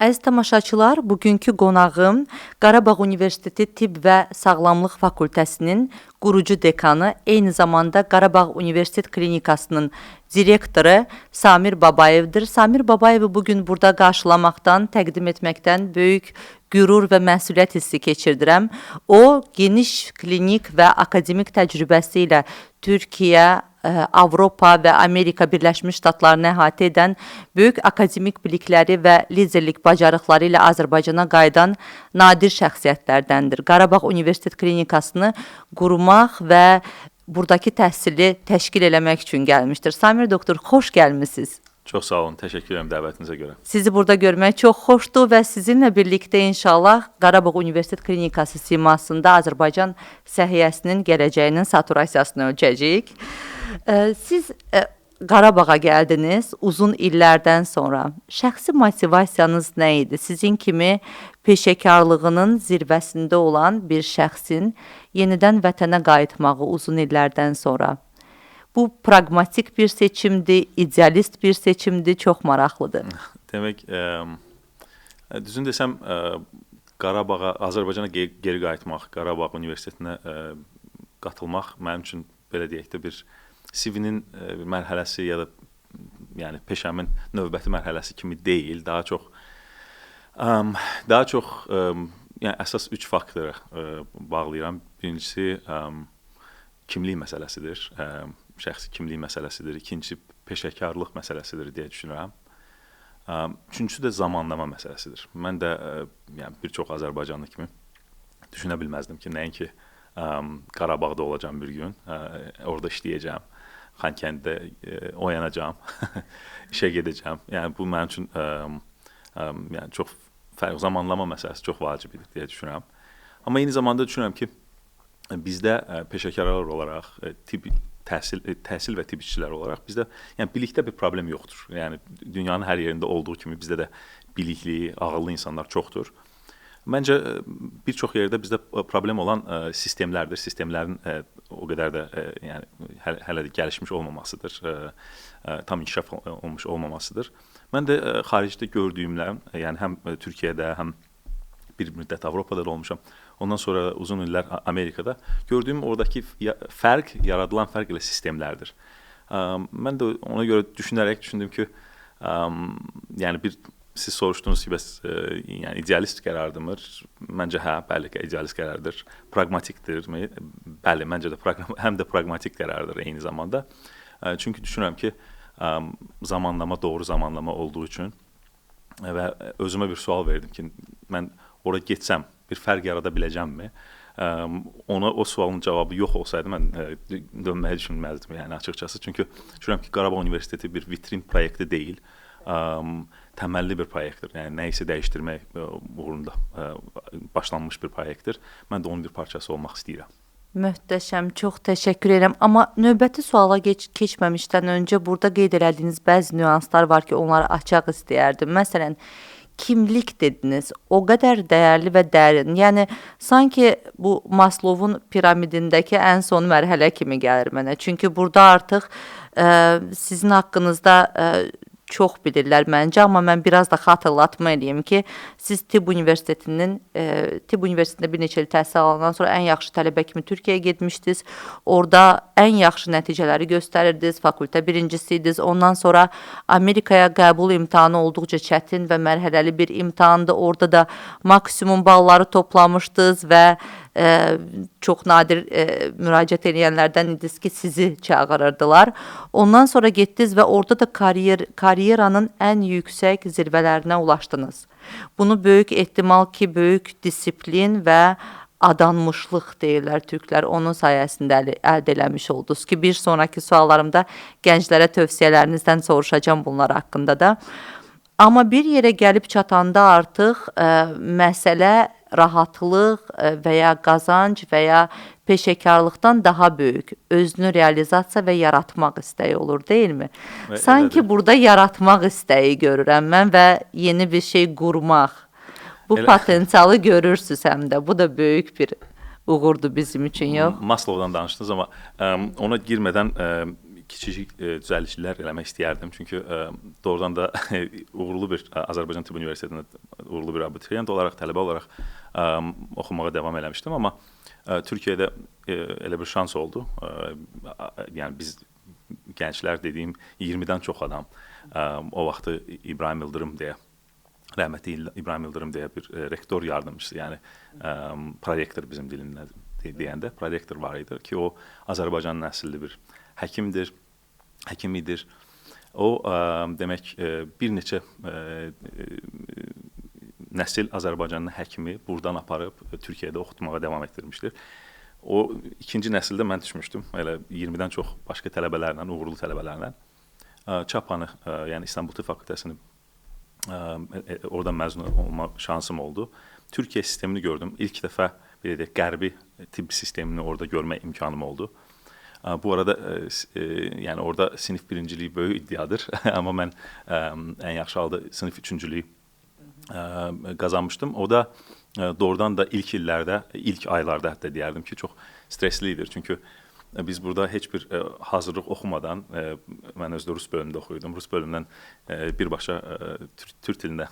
Əziz tamaşaçılar, bugünkü qonağım Qarabağ Universiteti Tibb və Sağlamlıq Fakültəsinin qurucu dekanı, eyni zamanda Qarabağ Universitet Klinikasının direktoru Samir Babayevdir. Samir Babayevi bugün burada qarşılamaqdan, təqdim etməkdən böyük qürur və məsuliyyət hissi keçirdirəm. O, geniş klinik və akademik təcrübəsi ilə Türkiyə, Avropa və Amerika Birləşmiş Ştatlarını əhatə edən böyük akademik bilikləri və liderlik bacarıqları ilə Azərbaycana qayıdan nadir şəxsiyyətlərdəndir. Qarabağ Universitet Klinikasını qurmaq və buradakı təhsili təşkil eləmək üçün gəlmişdir. Samir doktor, xoş gəlmisiniz. Çox sağ olun, təşəkkür edirəm dəvətinizə görə. Sizi burada görmək çox xoşdur və sizinlə birlikdə inşallah Qarabağ Universitet Klinikası simasında Azərbaycan səhiyyəsinin gələcəyinin saturasiyasını ölçəcəyik. Siz Qarabağa gəldiniz uzun illərdən sonra. Şəxsi motivasiyanız nə idi? Sizin kimi peşəkarlığının zirvəsində olan bir şəxsin yenidən vətənə qayıtmağı uzun illərdən sonra. Bu pragmatik bir seçimdir, idealist bir seçimdir, çox maraqlıdır. Demək, düzün desəm, Qarabağa, Azərbaycana geri qayıtmaq, Qarabağ Universitetinə qatılmaq mənim üçün belə deyək də bir CV-nin mərhələsi ya da yəni peşəmin növbəti mərhələsi kimi deyil, daha çox yəni əsas 3 faktora bağlayıram. Birincisi kimlik məsələsidir, şəxsi kimlik məsələsidir. İkincisi peşəkarlıq məsələsidir deyə düşünürəm. Üçüncüsü də zamanlama məsələsidir. Mən də yəni bir çox azərbaycanlı kimi düşünə bilməzdim ki, nəinki Qarabağda olacağım bir gün, orada işləyəcəm, Xankəndidə oyanacağam, işə gedəcəm. Yəni bu mənim üçün yəni çox fərqli zamanlama məsələsi çox vacibdir deyə düşünürəm. Amma eyni zamanda düşünürəm ki, bizdə peşəkarlar olaraq, təhsil və tibb işçiləri olaraq bizdə yəni bilikdə bir problem yoxdur. Yəni dünyanın hər yerində olduğu kimi bizdə də bilikli, ağıllı insanlar çoxdur. Məncə bir çox yerdə bizdə problem olan sistemlərdir. Sistemlərin o qədər də yəni hələ də gəlişmiş olmamasıdır, tam inkişaf olmuş olmamasıdır. Mən də xaricdə gördüyümlə, yəni həm Türkiyədə, həm bir müddət Avropada da olmuşam. Ondan sonra uzun illər Amerikada gördüyüm oradakı fərq, yaradılan fərq ilə sistemlərdir. Mən də ona görə düşündüm ki, yəni siz soruşdunuz ki, bəs yəni idealist qərardırmı? Məncə bəli, idealist qərardır. Pragmatikdirmi? Bəli, məncə də həm də pragmatik qərardır eyni zamanda. Çünki düşünürəm ki, doğru zamanlama olduğu üçün və özümə bir sual verdim ki, mən ora getsəm bir fərq yarada biləcəmmi? O sualın cavabı yox olsaydı mən dönməyi düşünməzdim yəni açıqcası. Çünki düşünürəm ki, Qarabağ Universiteti bir vitrin proyekti deyil, təməlli bir proyektdir. Yəni nəyisə dəyişdirmək uğrunda başlanmış bir proyektdir. Mən də onun bir parçası olmaq istəyirəm. Möhtəşəm, çox təşəkkür edirəm. Amma növbəti suala keçməmişdən öncə burada qeyd elədiyiniz bəzi nüanslar var ki, onları açaq istəyərdim. Məsələn, kimlik dediniz, o qədər dəyərli və dərin. Yəni, sanki bu Maslovun piramidindəki ən son mərhələ kimi gəlir mənə. Çünki burada artıq sizin haqqınızda çox bilirlər məncə, amma mən biraz da xatırlatma edeyim ki, siz Tibb Universitetində bir neçə il təhsil alandan sonra ən yaxşı tələbə kimi Türkiyəyə getmişdiniz. Orada ən yaxşı nəticələri göstərirdiniz, fakültə birincisiydiniz. Ondan sonra Amerikaya qəbul imtahanı olduqca çətin və mərhələli bir imtahandı. Orada da maksimum balları toplamışdınız və çox nadir müraciət edənlərdən idiniz ki, sizi çağırırdılar. Ondan sonra getdiniz və orada da karyeranın ən yüksək zirvələrinə ulaşdınız. Bunu böyük ehtimal ki, böyük disiplin və adanmışlıq deyirlər türklər, onun sayəsində əldə eləmiş oldunuz ki, bir sonraki suallarımda gənclərə tövsiyələrinizdən soruşacağım bunlar haqqında da. Amma bir yerə gəlib çatanda artıq məsələ rahatlıq və ya qazanc və ya peşəkarlıqdan daha böyük, özünü realizasiya və yaratmaq istəyi olur, deyilmi? Sanki burada yaratmaq istəyi görürəm mən və yeni bir şey qurmaq. Bu potensialı görürsünüz həm də. Bu da böyük bir uğurdur bizim üçün, yox? Maslovdan danışdınız, amma ona girmədən kiçik düzəlişlər eləmək istəyərdim. Çünki doğrudan da uğurlu bir Azərbaycan Tibb Universitetində uğurlu bir abituriyent olaraq, tələbə olaraq oxumağa davam eləmişdim. Amma Türkiyədə elə bir şans oldu. Yəni biz gənclər dediyim 20-dən çox adam o vaxtı İbrahim Yıldırım deyə, rəhmətli İbrahim Yıldırım deyə bir rektor yardımcısı, yəni prorektor bizim dilimdə deyəndə prorektor var idi ki, o Azərbaycanın əsilli bir həkim idir. O demək bir neçə nəsil Azərbaycanın həkimi buradan aparıb Türkiyədə oxutmağa davam etdirmişdir. O ikinci nəsildə mən düşmüşdüm. Elə 20-dən çox başqa tələbələrlə, uğurlu tələbələrlə Çapanı, yəni İstanbul Tibb Fakültəsini oradan məzun olma şansım oldu. Türkiyə sistemini gördüm. İlk dəfə belə deyək, qərbi tibb sistemini orada görmə imkanım oldu. Bu arada yəni orada sinif birinciliyi böyük iddiadır. Amma mən ən yaxşı halda sinif üçüncülüyü qazanmışdım. O da doğrudan da ilk illərdə, ilk aylarda hətta deyərdim ki, çox stresli idi. Çünki biz burada heç bir hazırlıq oxumadan, mən özdə rus bölümündə oxuyurdum. Rus bölümündən birbaşa türk dilində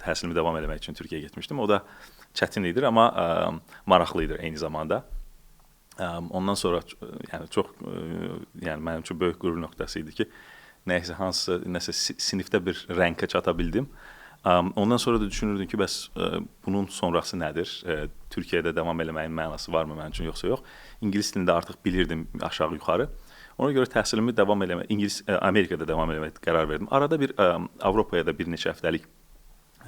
təhsilimi davam etmək üçün Türkiyəyə getmişdim. O da çətin idi, amma maraqlı idi eyni zamanda. Ondan sonra yəni çox yəni mənim üçün böyük qürur nöqtəsi idi ki, nəsə sinifdə bir rəngə çata bildim. Ondan sonra da düşünürdüm ki, bəs bunun sonrası nədir? Türkiyədə davam eləməyin mənası varmı mənim üçün, yoxsa yox? İngilis dilində artıq bilirdim aşağı-yuxarı. Ona görə təhsilimi Amerikada davam eləmək qərar verdim. Arada bir Avropaya da bir neçə həftəlik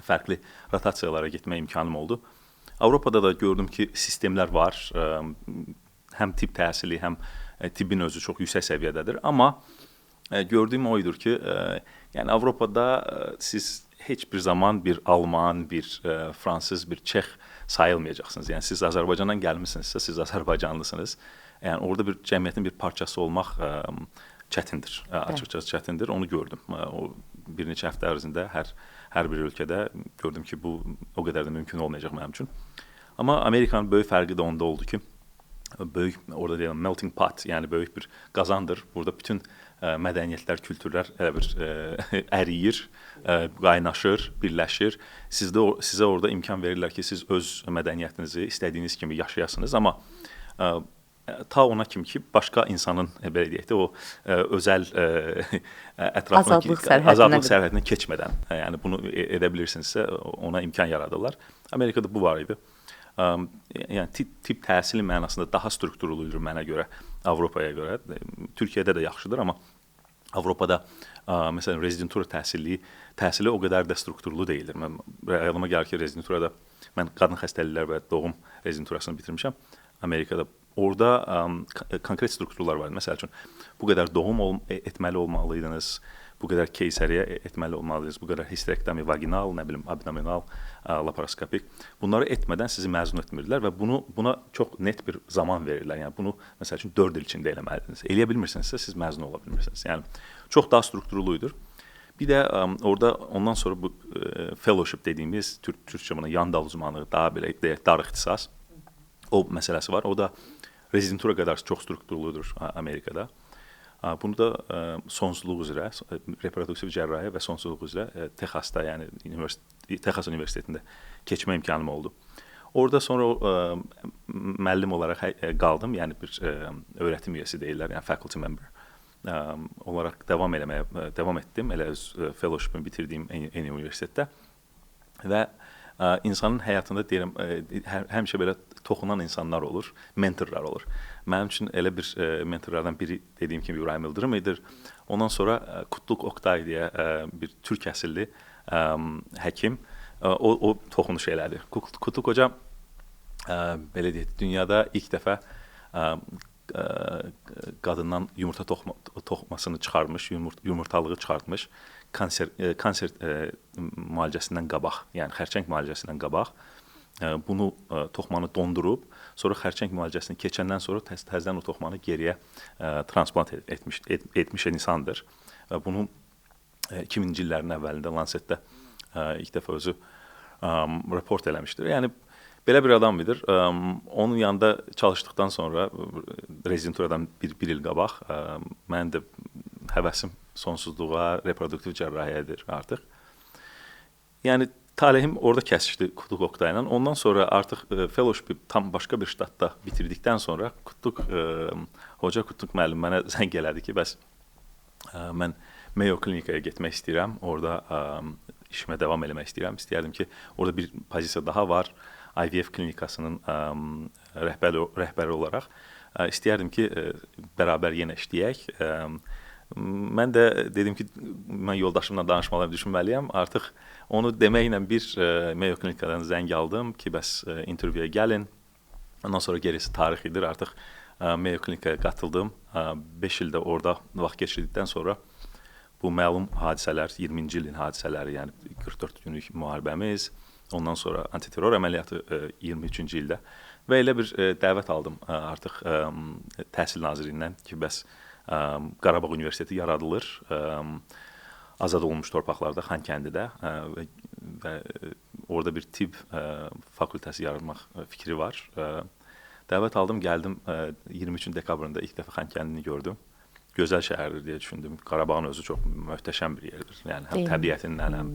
fərqli rotasiyalara getmə imkanım oldu. Avropada da gördüm ki, sistemlər var. Həm tibb təhsili, həm tibbin özü çox yüksək səviyyədədir. Amma gördüyüm o idir ki, yəni Avropada siz heç bir zaman bir Alman, bir Fransız, bir Çex sayılmayacaqsınız. Yəni siz Azərbaycandan gəlmisinizsə, siz Azərbaycanlısınız. Yəni orada bir cəmiyyətin bir parçası olmaq çətindir. Açıqcası çətindir. Onu gördüm. O bir neçə həftə ərzində hər bir ölkədə gördüm ki, bu o qədər də mümkün olmayacaq mənim üçün. Amma Amerikanın böyük fərqi də onda oldu ki, böyük orada deyilən melting pot, yəni böyük bir qazandır. Burada bütün mədəniyyətlər, kültürlər elə bir əriyir, qaynaşır, birləşir. Sizə orada imkan verirlər ki, siz öz mədəniyyətinizi istədiyiniz kimi yaşayasınız, amma ta ona kimi ki, başqa insanın, belə deyək də, o özəl ətrafına, azadlıq sərhədini keçmədən, yəni bunu edə bilirsinizsə, ona imkan yaradırlar. Amerikada bu var idi. Yəni tibb təhsili mənasında daha strukturludur mənə görə, Avropaya görə. Türkiyədə də yaxşıdır, amma Avropada məsələn rezidentura təhsili o qədər də strukturlu deyildir. Mən reyalıma gəlir ki, rezidenturada mən qadın xəstəliklər və doğum rezidenturasını bitirmişəm Amerikada. Orada konkret strukturlar var. Məsəl üçün bu qədər doğum etməli olmalıydınız, bu qədər keysəriyyə etməli olmalıyız, bu qədər histerektomi, vaginal, nə bilim, abdominal, laparoskopik. Bunları etmədən sizi məzun etmirdilər və buna çox net bir zaman verirlər. Yəni bunu məsəl üçün 4 il içində eləməlisiniz. Eləyə bilmirsinizsə siz məzun ola bilmirsiniz. Yəni çox daha strukturluydur. Bir də orada ondan sonra bu fellowship dediyimiz türkçə buna yan dal uzmanlığı, daha belə deyək, dar ixtisas o məsələsi var. O da rezidentura qədər çox strukturludur Amerikada. Bunu da sonsuzluq üzrə, reproduktiv cərrahiyyə və sonsuzluq üzrə Texasda, yəni Texas Universitetində keçmə imkanım oldu. Orada sonra müəllim olaraq qaldım, yəni bir öyrətim üyəsi deyirlər, yəni faculty member olaraq davam etdim, elə öz fellowship'imi bitirdiyim eyni universitetdə və insanın həyatında deyirəm, həmişə belə toxunan insanlar olur, mentorlar olur. Mənim üçün elə bir mentorlardan biri dediyim kimi İbrahim Yıldırım idir. Ondan sonra Kutluk Oktay deyə bir türk əsilli həkim, o toxunuş elədi. Kutluk hocam, belə deyək, dünyada ilk dəfə qadından yumurta toxumasını çıxarmış, yumurtalığı çıxartmış, kanser müalicəsindən qabaq, yəni xərçəng müalicəsindən qabaq bunu toxumanı dondurub, sonra xərçəng müalicəsini keçəndən sonra təzədən o toxumanı geriyə transplant etmiş insandır. Və bunu 2000-ci illərin əvvəlində Lancetdə ilk dəfə özü report eləmişdir. Yəni Belə bir adam idir. Onun yanında çalışdıqdan sonra rezidenturadan bir il qabaq mənim də həvəsim sonsuzluğa reproduktiv cərrahiyyədir artıq. Yəni talihim orada kəsişdi Kutluk Oktay ilə. Ondan sonra artıq fellowship tam başqa bir ştatda bitirdikdən sonra hoca Kutluk müəllim mənə zəng elədi ki, bəs mən Mayo klinikaya getmək istəyirəm. Orada işimə davam eləmək istəyirəm. İstəyərdim ki, orada bir pozisiya daha var. IVF klinikasının rəhbəri olaraq istəyərdim ki, bərabər yenə işləyək. Mən də dedim ki, mən yoldaşımla danışmalıyam, düşünməliyəm. Artıq onu deməklə bir Mayo klinikadan zəng aldım ki, bəs intervyuya gəlin. Ondan sonra gerisi tarixidir. Artıq Mayo klinikaya qatıldım. 5 ildə orada vaxt keçirdikdən sonra bu məlum hadisələr, 20-ci ilin hadisələri, yəni 44 günlük müharibəmiz, ondan sonra antiterror əməliyyatı 23-cü ildə və elə bir dəvət aldım artıq Təhsil Nazirliyindən ki, bəs Qarabağ Universiteti yaradılır, azad olunmuş torpaqlarda, Xankəndidə və orada bir tibb fakültəsi yaratmaq fikri var. Dəvət aldım, gəldim 23 dekabrında ilk dəfə Xankəndini gördüm. Gözəl şəhərdir deyə düşündüm. Qarabağın özü çox möhtəşəm bir yerdir. Yəni həm təbiətindən, həm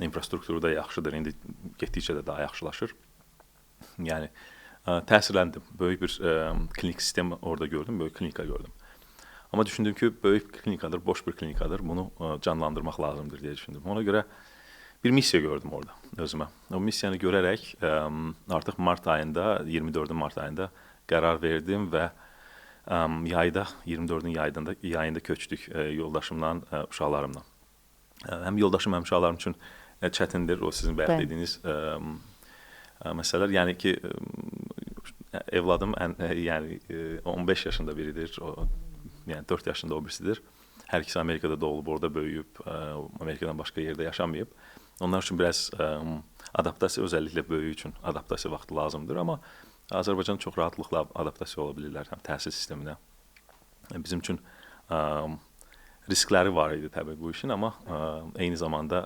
infrastrukturu da yaxşıdır. İndi getdikcə də daha yaxşılaşır. Yəni təsirləndim. Böyük bir klinik sistem orada gördüm, böyük klinika gördüm. Amma düşündüm ki, böyük klinikadır, boş bir klinikadır. Bunu canlandırmaq lazımdır deyə düşündüm. Ona görə bir missiya gördüm orada özümə. O missiyanı görərək artıq mart ayında, 24 Mart ayında qərar verdim və yayda, 24-ün yayında köçdük yoldaşımla, uşaqlarımla. Həm yoldaşım, həm uşaqlarım üçün çətindir o sizin bayaq dediyiniz məsələlər. Yəni ki, evladım yəni 15 yaşında biridir, yəni 4 yaşında o birisidir. Hər ikisi Amerikada doğulub, orada böyüyüb, Amerikadan başqa yerdə yaşamayıb. Onlar üçün biraz adaptasiya, özəlliklə böyüyü üçün adaptasiya vaxtı lazımdır, amma Azərbaycan çox rahatlıqla adaptasiya ola bilirlər həm təhsil sisteminə. Bizim üçün riskləri var idi təbii bu işin, amma eyni zamanda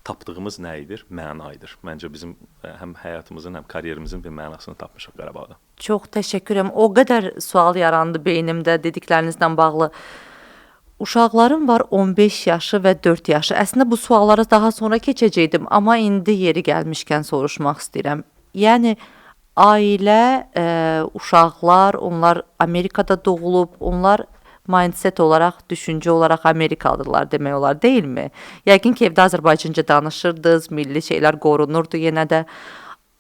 tapdığımız nə idir? Məna idir. Məncə bizim həm həyatımızın, həm karyerimizin bir mənasını tapmışıq Qarabağda. Çox təşəkkür edirəm. O qədər sual yarandı beynimdə dediklərinizlə bağlı. Uşaqlarım var 15 yaşı və 4 yaşı. Əslində bu suallara daha sonra keçəcəkdim, amma indi yeri gəlmişkən soruşmaq istəyirəm. Yəni ailə, uşaqlar, onlar Amerikada doğulub, onlar mindset olaraq, düşüncə olaraq Amerikalıdırlar demək olar, deyilmi? Yəqin ki, evdə Azərbaycanca danışırdınız, milli şeylər qorunurdu yenə də.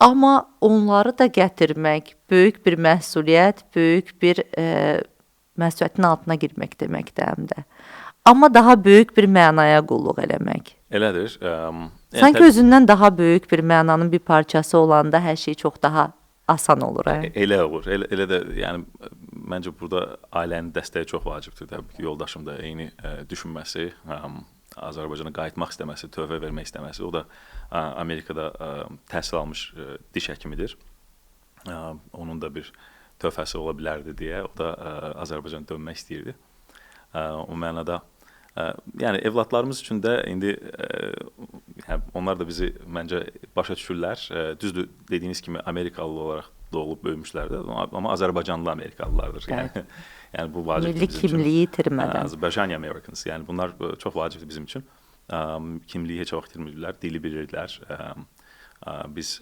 Amma onları da gətirmək böyük bir məsuliyyət, böyük bir məsuliyyətin altına girmək deməkdir həm də. Amma daha böyük bir mənaya qulluq eləmək. Elədir. Sanki özündən daha böyük bir mənanın bir parçası olanda hər şey çox daha asan olur. Elə olur. Elə də yəni məncə burada ailənin dəstəyi çox vacibdir. Təbii ki, yoldaşım da eyni düşünməsi, Azərbaycana qayıtmaq istəməsi, tövbə vermək istəməsi. O da Amerikada təhsil almış diş həkimidir. Onun da bir tövbəsi ola bilərdi deyə o da Azərbaycana dönmək istəyirdi. O mənada yəni evladlarımız üçün də indi onlar da bizi məncə başa düşürlər. Düzdür, dediyiniz kimi Amerikalı olaraq doğulub böyümüşlər də, amma Azərbaycanlı Amerikalılardır. Yəni bu vacibdir milli bizim üçün. kimliyi itirmədən. Azərbaycan Americans. Yəni bunlar çox vacibdir bizim üçün. Kimliyi heç vaxt itirmirlər, dili bilirdilər. Biz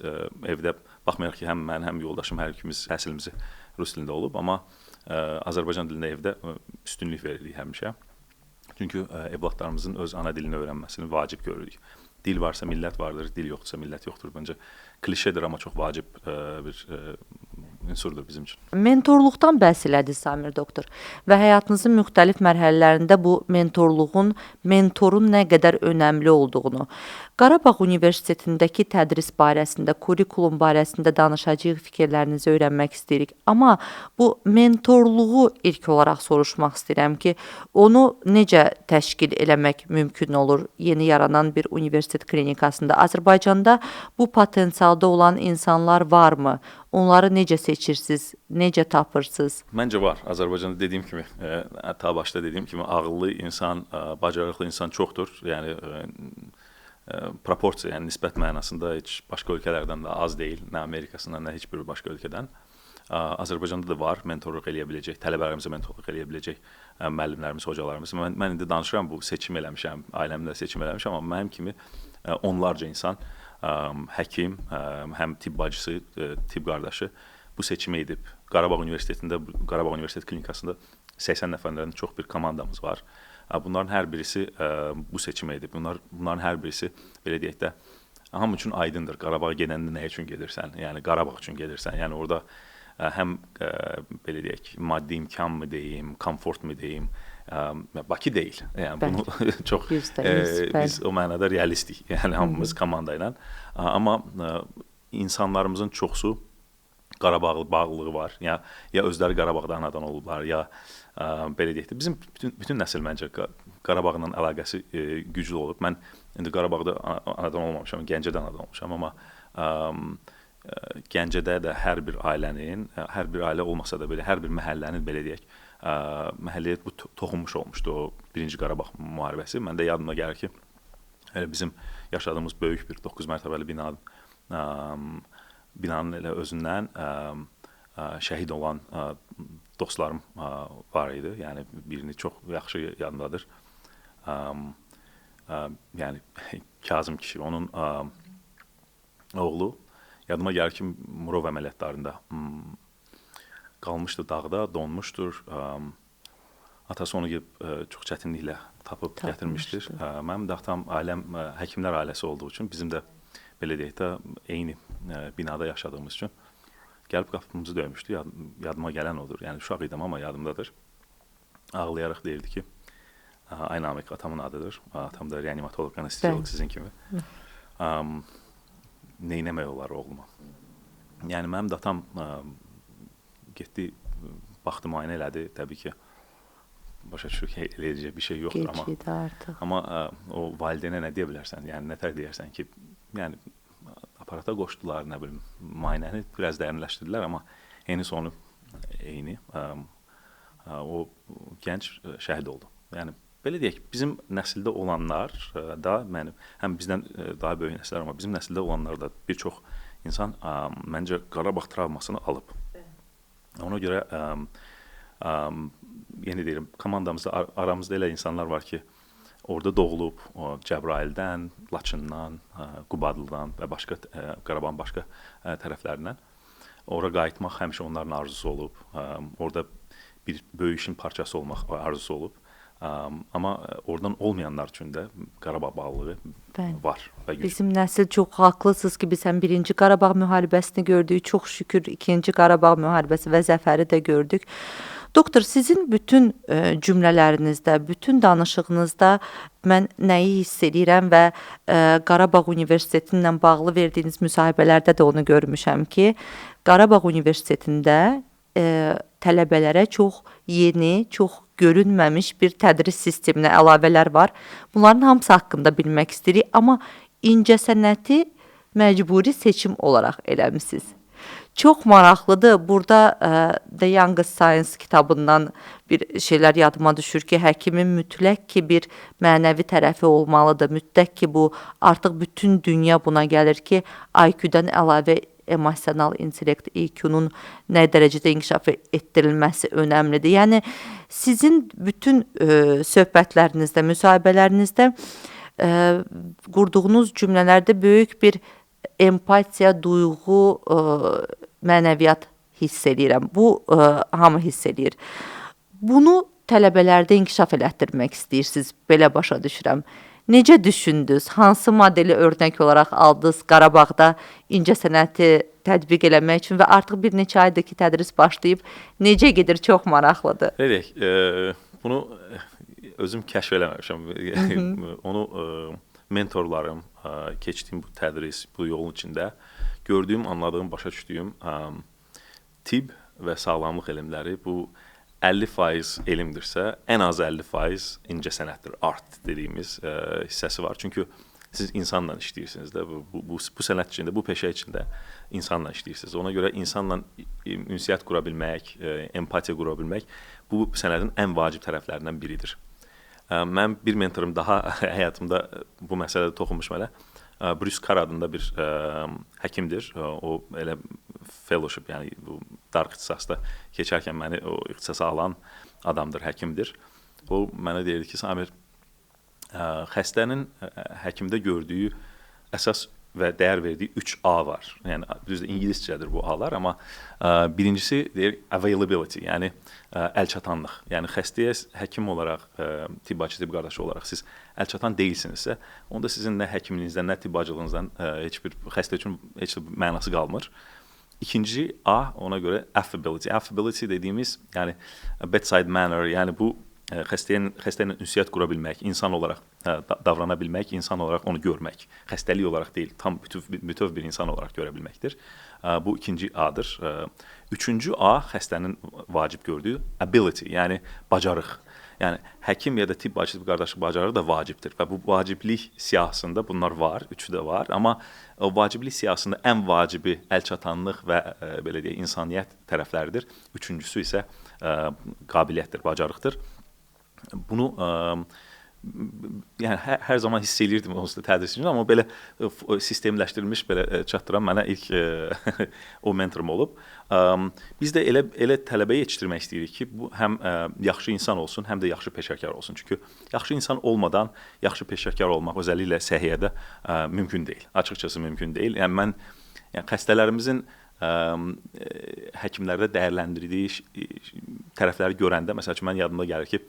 evdə baxmayaraq ki, həm mən, həm yoldaşım hər ikimiz təhsilimizi rus dilində olub, amma Azərbaycan dilində evdə üstünlük verirdik həmişə. Çünki evlatlarımızın öz ana dilini öyrənməsini vacib görürük. Dil varsa millət vardır, dil yoxdursa millət yoxdur. Məncə klişedir, amma çox vacib bir unsurdur bizim üçün. Mentorluqdan bəhs elədiniz Samir doktor və həyatınızın müxtəlif mərhələlərində bu mentorun nə qədər önəmli olduğunu, Qarabağ Universitetindəki tədris barəsində, kurikulum barəsində danışacağıq, fikirlərinizi öyrənmək istəyirik. Amma bu mentorluğu ilk olaraq soruşmaq istəyirəm ki, onu necə təşkil eləmək mümkün olur yeni yaranan bir universitet klinikasında? Azərbaycanda bu potensialda olan insanlar varmı? Onları necə seçirsiniz, necə tapırsınız? Məncə var. Azərbaycanda dediyim kimi, ta başda dediyim kimi ağıllı insan, bacarıqlı insan çoxdur. Yəni proporsiya, yəni nisbət mənasında heç başqa ölkələrdən də az deyil, nə Amerikasından, nə heç bir başqa ölkədən. Azərbaycanda da var mentorluq eləyə biləcək, tələbələrimizə mentorluq eləyə biləcək müəllimlərimiz, hocalarımız. Mən indi danışıram, bu seçim eləmişəm, ailəmdə seçim eləmişəm, amma mənim kimi onlarca insan, həkim, həm tibb bacısı, tibb qardaşı bu seçimi edib. Qarabağ Universitetində, Qarabağ Universitet Klinikasında 80 nəfərdən çox bir komandamız var. Bunların hər birisi bu seçimi edib. Bunların hər birisi, belə deyək də, hamı üçün aydındır. Qarabağa gedəndə nə üçün gedirsən? Yəni Qarabağ üçün gedirsən. Yəni orada həm belə deyək, maddi imkan mı deyim, komfort mu deyim, Bakı deyil. Yəni bunu çox biz o mənada realistik. Yəni hamımız komanda ilə. Amma insanlarımızın çoxsu Qarabağlı bağlılığı var. Ya özləri Qarabağda anadan olublar, ya belə deyək də, bizim bütün nəsil məncə Qarabağla əlaqəsi güclü olub. Mən indi Qarabağda anadan olmamışam, Gəncədə anadan olmuşam, amma Gəncədə də hər bir ailənin, hər bir ailə olmasa da belə, hər bir məhəllənin, belə deyək, məhəlləyə bu toxunmuş olmuşdu o 1-ci Qarabağ müharibəsi. Mən də yadıma gəlir ki, bizim yaşadığımız böyük bir 9 mərtəbəli binanın elə özündən şəhid olan dostlarım var idi. Yəni birini çox yaxşı yadımdadır. Yəni Kazım kişi, onun oğlu yadıma gəlir ki, Murov əməliyyatlarında qalmışdı dağda, donmuşdur. Atası onu çox çətinliklə tapıb gətirmişdir. Mənim də atam ailəm həkimlər ailəsi olduğu üçün, bizim də belə deyək də eyni binada yaşadığımız üçün gəlib qapımızı döymüşdü. Yadıma gələn odur. Yəni uşaq idim, amma yadımdadır. Ağlayaraq deyirdi ki, ay Namiq, atamın adıdır. Atam da reanimatoloq, anesteziolog sizin kimi. Neynəmək olar oğluma? Yəni mənim də atam getdi, baxdı, müayinə elədi. Təbii ki, başa düşür ki, eləyəcək bir şey yoxdur. Amma o valideynə nə deyə bilərsən? Yəni nətər deyərsən ki, yəni aparata qoşdular, nə bilim, müayinəni biraz dərinləşdirdilər, amma eyni sonu eyni. O gənc şəhid oldu. Yəni belə deyək, bizim nəsildə olanlar da, həm bizdən daha böyük nəsillər, amma bizim nəsildə olanlar da bir çox insan məncə Qarabağ travmasını alıb. Ona görə yeni deyirəm, komandamızda, aramızda elə insanlar var ki, orada doğulub, Cəbrayıldən, Laçından, Qubadlıdan və başqa Qarabağın başqa tərəflərindən ora qayıtmaq həmişə onların arzusu olub. Orada bir böyük işin parçası olmaq arzusu olub. Amma oradan olmayanlar üçün də Qarabağ bağlılığı var. Bizim nəsil çox haqlısınız ki, biz həm 1-ci Qarabağ müharibəsini gördük, çox şükür 2-ci Qarabağ müharibəsi və zəfəri də gördük. Doktor, sizin bütün cümlələrinizdə, bütün danışığınızda mən nəyi hiss edirəm və Qarabağ Universiteti ilə bağlı verdiyiniz müsahibələrdə də onu görmüşəm ki, Qarabağ Universitetində tələbələrə çox yeni, çox görünməmiş bir tədris sisteminə əlavələr var. Bunların hamısı haqqında bilmək istəyirik, amma incəsənəti məcburi seçim olaraq eləmisiniz. Çox maraqlıdır. Burada The Youngest Science kitabından bir şeylər yadıma düşür ki, həkimin mütləq ki bir mənəvi tərəfi olmalıdır. Mütləq ki bu artıq bütün dünya buna gəlir ki, IQ-dən əlavə emosional intellekt, EQ-nun nə dərəcədə inkişaf etdirilməsi önəmlidir. Yəni sizin bütün söhbətlərinizdə, müsahibələrinizdə qurduğunuz cümlələrdə böyük bir empatiya, duyğu, mənəviyyat hiss edirəm. Bu hamı hiss edir. Bunu tələbələrdə inkişaf elətdirmək istəyirsiniz, belə başa düşürəm. Necə düşündünüz? Hansı modeli örnək olaraq aldınız Qarabağda incəsənəti tətbiq eləmək üçün və artıq bir neçə aydır ki, tədris başlayıb necə gedir? Çox maraqlıdır. Deyək, bunu özüm kəşf eləməmişəm. Onu mentorlarım, keçdiyim bu tədris, bu yolun içində gördüyüm, anladığım, başa düşdüyüm tibb və sağlamlıq elmləri bu 50% elmdirsə, ən az 50% incəsənətdir, art dediyimiz hissəsi var. Çünki siz insanla işləyirsiniz də, bu sənət içində, bu peşə içində insanla işləyirsiniz. Ona görə insanla ünsiyyət qura bilmək, empatiya qura bilmək bu sənətin ən vacib tərəflərindən biridir. Mənim bir mentorum daha həyatımda bu məsələdə toxunmuş mənə. Bruce Carr adında bir həkimdir. O elə fellowship, yəni bu darq ixtisasda keçərkən məni o ixtisasa alan adamdır, həkimdir. O mənə deyirdi ki, Samir, xəstənin həkimdə gördüyü əsas və dəyər verdiyi 3A var. Yəni düzdür, ingiliscədir bu A-lar, amma birincisi deyir availability, yəni əlçatanlıq. Yəni xəstəyə həkim olaraq, tibb bacısı, tibb qardaşı olaraq siz əlçatan deyilsinizsə, onda sizin nə həkiminizdən, nə tibb bacılığınızdan heç bir xəstə üçün heç bir mənası qalmır. İkinci A, ona görə affability. Affability dediyimiz, yəni bedside manner, yəni bu xəstəylə ünsiyyət qura bilmək, insan olaraq davrana bilmək, insan olaraq onu görmək. Xəstəlik olaraq deyil, tam bütöv bir insan olaraq görə bilməkdir. Bu ikinci A-dır. Üçüncü A xəstənin vacib gördüyü ability, yəni bacarıq. Yəni həkim ya da tibb bacısı, tibb qardaşı bacarığı da vacibdir və bu vaciblik siyahısında bunlar var, üçü də var, amma o vaciblik siyahısında ən vacibi əlçatanlıq və belə deyək, insaniyyət tərəfləridir. Üçüncüsü isə qabiliyyətdir, bacarıqdır. Bunu yəni hər zaman hiss eləyirdim onsuz da tədris üçün, amma belə sistemləşdirilmiş belə çatdıran mənə ilk o mentorum olub. Biz də elə tələbə yetişdirmək istəyirik ki, bu həm yaxşı insan olsun, həm də yaxşı peşəkar olsun. Çünki yaxşı insan olmadan yaxşı peşəkar olmaq özəlliklə səhiyyədə mümkün deyil. Açıqcası mümkün deyil. Yəni mən xəstələrimizin həkimlərdə dəyərləndirdiyi tərəfləri görəndə, məsəl üçün, mən yadımda gəlir ki,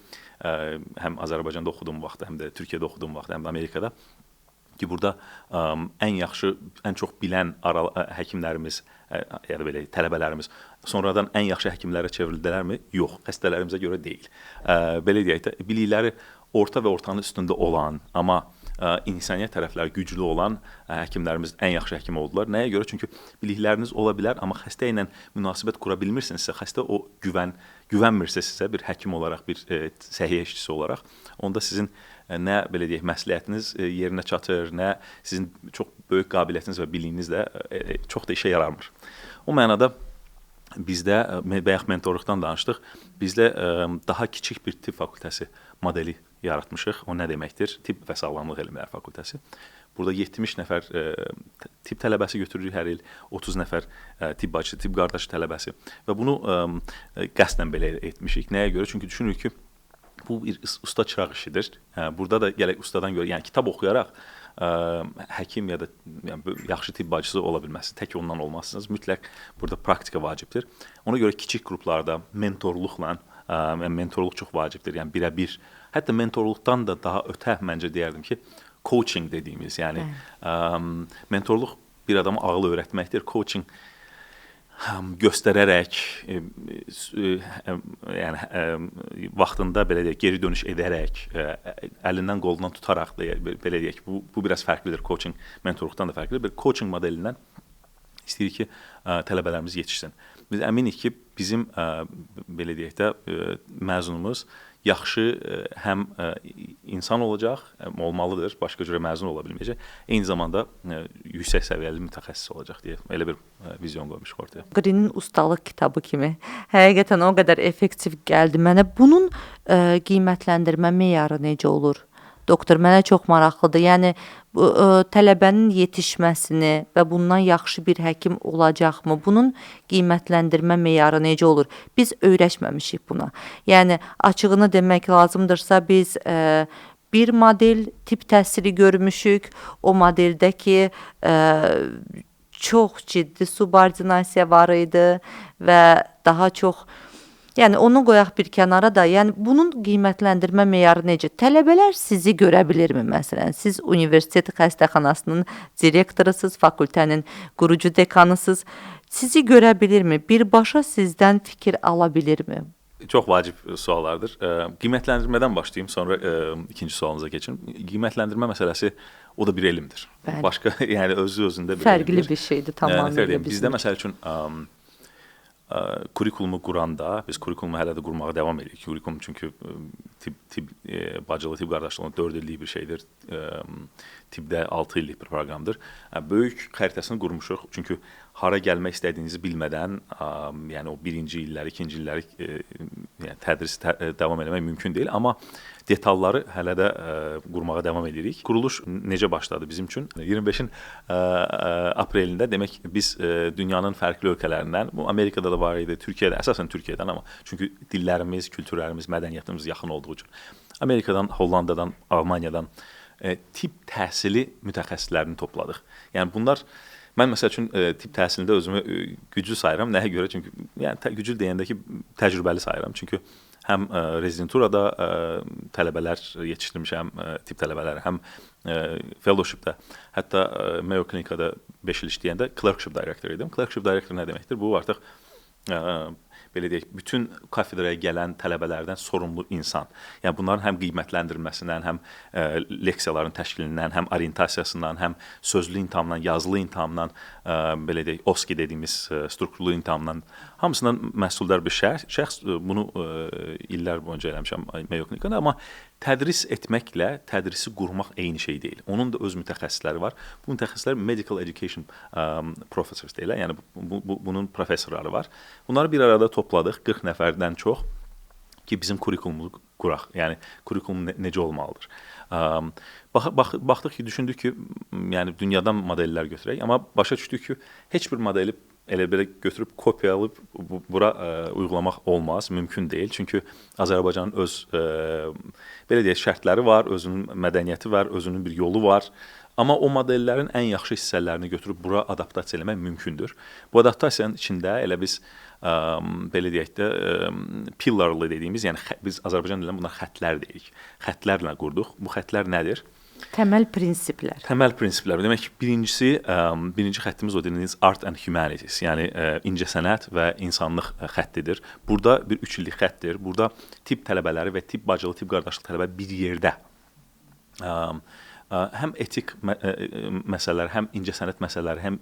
həm Azərbaycanda oxuduğum vaxtda, həm də Türkiyədə oxuduğum vaxtda, həm də Amerikada ki, burada ən yaxşı, ən çox bilən həkimlərimiz, ya da belə tələbələrimiz sonradan ən yaxşı həkimlərə çevrildilərmi? Yox, xəstələrimizə görə deyil. Belə deyək də, bilikləri orta və ortanın üstündə olan, amma insaniyyət tərəfləri güclü olan həkimlərimiz ən yaxşı həkim oldular. Nəyə görə? Çünki bilikləriniz ola bilər, amma xəstə ilə münasibət qura bilmirsinizsə, xəstə o güvənmirsə sizə bir həkim olaraq, bir səhiyyə işçisi olaraq, onda sizin nə belə deyək, məsləhətiniz yerinə çatır, nə sizin çox böyük qabiliyyətiniz və biliyiniz də çox da işə yaramır. O mənada bizdə, bayaq mentorluqdan danışdıq, bizdə daha kiçik bir tibb fakültəsi modeli yaratmışıq. O nə deməkdir? Tibb və sağlamlıq elmləri fakültəsi. Burada 70 nəfər tibb tələbəsi götürürük hər il, 30 nəfər tibb bacısı, tibb qardaşı tələbəsi. Və bunu qəsdən belə etmişik. Nəyə görə? Çünki düşünürük ki, bu bir usta çıraq işidir. Burada da gələk ustadan görə, yəni kitab oxuyaraq həkim ya da yaxşı tibb bacısı ola bilməzsiniz. Tək ondan olmazsınız. Mütləq burada praktika vacibdir. Ona görə kiçik qruplarda mentorluqla, mentorluq çox vacibdir. Yəni birə-bir, hətta mentorluqdan da daha ötə məncə deyərdim ki, coaching dediyimiz, yəni mentorluq bir adama ağıl öyrətməkdir. Coaching göstərərək, yəni vaxtında belə deyək, geri dönüş edərək, əlindən qolundan tutaraq belə deyək, bu biraz fərqlidir. Coaching mentorluqdan da fərqlidir. Bir coaching modelindən istəyirik ki, tələbələrimiz yetişsin. Biz əminik ki, bizim belə deyək də məzunumuz yaxşı həm insan olacaq, olmalıdır, başqa cürə məzun ola bilməyəcək, eyni zamanda yüksək səviyyəli mütəxəssis olacaq deyə elə bir vizyon qoymuşuq ortaya. Qrinin ustalıq kitabı kimi həqiqətən o qədər effektiv gəldi mənə. Bunun qiymətləndirmə meyarı necə olur? Doktor, mənə çox maraqlıdır. Yəni tələbənin yetişməsini və bundan yaxşı bir həkim olacaqmı? Bunun qiymətləndirmə meyarı necə olur? Biz öyrəşməmişik buna. Yəni açığını demək lazımdırsa, biz bir model tibb təhsili görmüşük. O modeldəki çox ciddi subordinasiya var idi və daha çox, yəni onu qoyaq bir kənara da, yəni bunun qiymətləndirmə meyarı necə? Tələbələr sizi görə bilirmi məsələn? Siz universitet xəstəxanasının direktorusunuz, fakültənin qurucu dekanısınız. Sizi görə bilirmi? Birbaşa sizdən fikir ala bilirmi? Çox vacib suallardır. Qiymətləndirmədən başlayım, sonra ikinci sualınıza keçim. Qiymətləndirmə məsələsi o da bir elmdir. Bəli. Başqa, yəni özü-özündə bir fərqli elmdir. Bir şeydir tamamilə. Bizdə məsəl üçün kurikulumu quranda, biz kurikulumu hələ də qurmağa davam edirik. Kurikulum çünki tibb bacılığı, tibb qardaşlığının 4 illik bir şeydir. Tibbdə 6 illik bir proqramdır. Böyük xəritəsini qurmuşuq. Çünki hara gəlmək istədiyinizi bilmədən, yəni o birinci illəri, ikinci illəri yəni tədrisi davam etmək mümkün deyil. Amma detalları hələ də qurmağa davam edirik. Quruluş necə başladı bizim üçün? 25-in aprelində demək biz dünyanın fərqli ölkələrindən, bu Amerikada da var idi, Türkiyədə, əsasən Türkiyədən amma çünki dillərimiz, kültürlərimiz, mədəniyyətimiz yaxın olduğu üçün Amerikadan, Hollandadan, Almaniyadan tibb təhsili mütəxəssislərini topladıq. Yəni bunlar mən məsəl üçün tibb təhsilində özümü güclü sayıram. Nəyə görə? Çünki yəni güclü deyəndə ki, təcrübəli sayıram. Çünki həm rezidenturada tələbələr yetişdirmişəm, tibb tələbələri, həm fellowshipdə, hətta Mayo Klinikada 5 il işləyəndə clerkship director idim. Clerkship director nə deməkdir? Bu artıq belə deyək, bütün kafedraya gələn tələbələrdən sorumlu insan. Yəni bunların həm qiymətləndirilməsindən, həm leksiyaların təşkilindən, həm orientasiyasından, həm sözlü imtahandan, yazılı imtahandan, belə deyək, OSCE dediyimiz strukturlu imtahandan hamısından məsuldar bir şəxs. Bunu illər boyunca eləmişəm Mayo Klinikada, amma tədris etməklə tədrisi qurmaq eyni şey deyil. Onun da öz mütəxəssisləri var. Bu mütəxəssislər medical education professors deyirlər. Yəni bunun professorları var. Bunları bir arada topladıq 40 nəfərdən çox ki, bizim kurikulumuzu quraq. Yəni kurikulum necə olmalıdır? Baxdıq ki, düşündük ki, yəni dünyadan modellər götürək, amma başa düşdük ki, heç bir modeli elə belə götürüb kopyalayıb bura uygulamaq olmaz, mümkün deyil. Çünki Azərbaycanın öz belə deyək şərtləri var, özünün mədəniyyəti var, özünün bir yolu var. Amma o modellərin ən yaxşı hissələrini götürüb bura adaptasiya eləmək mümkündür. Bu adaptasiyanın içində elə biz belə deyək də pillarlı dediyimiz, yəni biz Azərbaycan dilində bunlar xəttlər deyirik. Xəttlərlə qurduq. Bu xəttlər nədir? Təməl prinsiplər. Təməl prinsiplər. Demək ki, birinci xəttimiz o dediyiniz art and humanities, yəni incəsənət və insanlıq xəttidir. Burada bir 3 illik xəttdir. Burada tibb tələbələri və tibb bacılı, tibb qardaşlıq tələbə bir yerdə həm etik məsələlər, həm incəsənət məsələləri, həm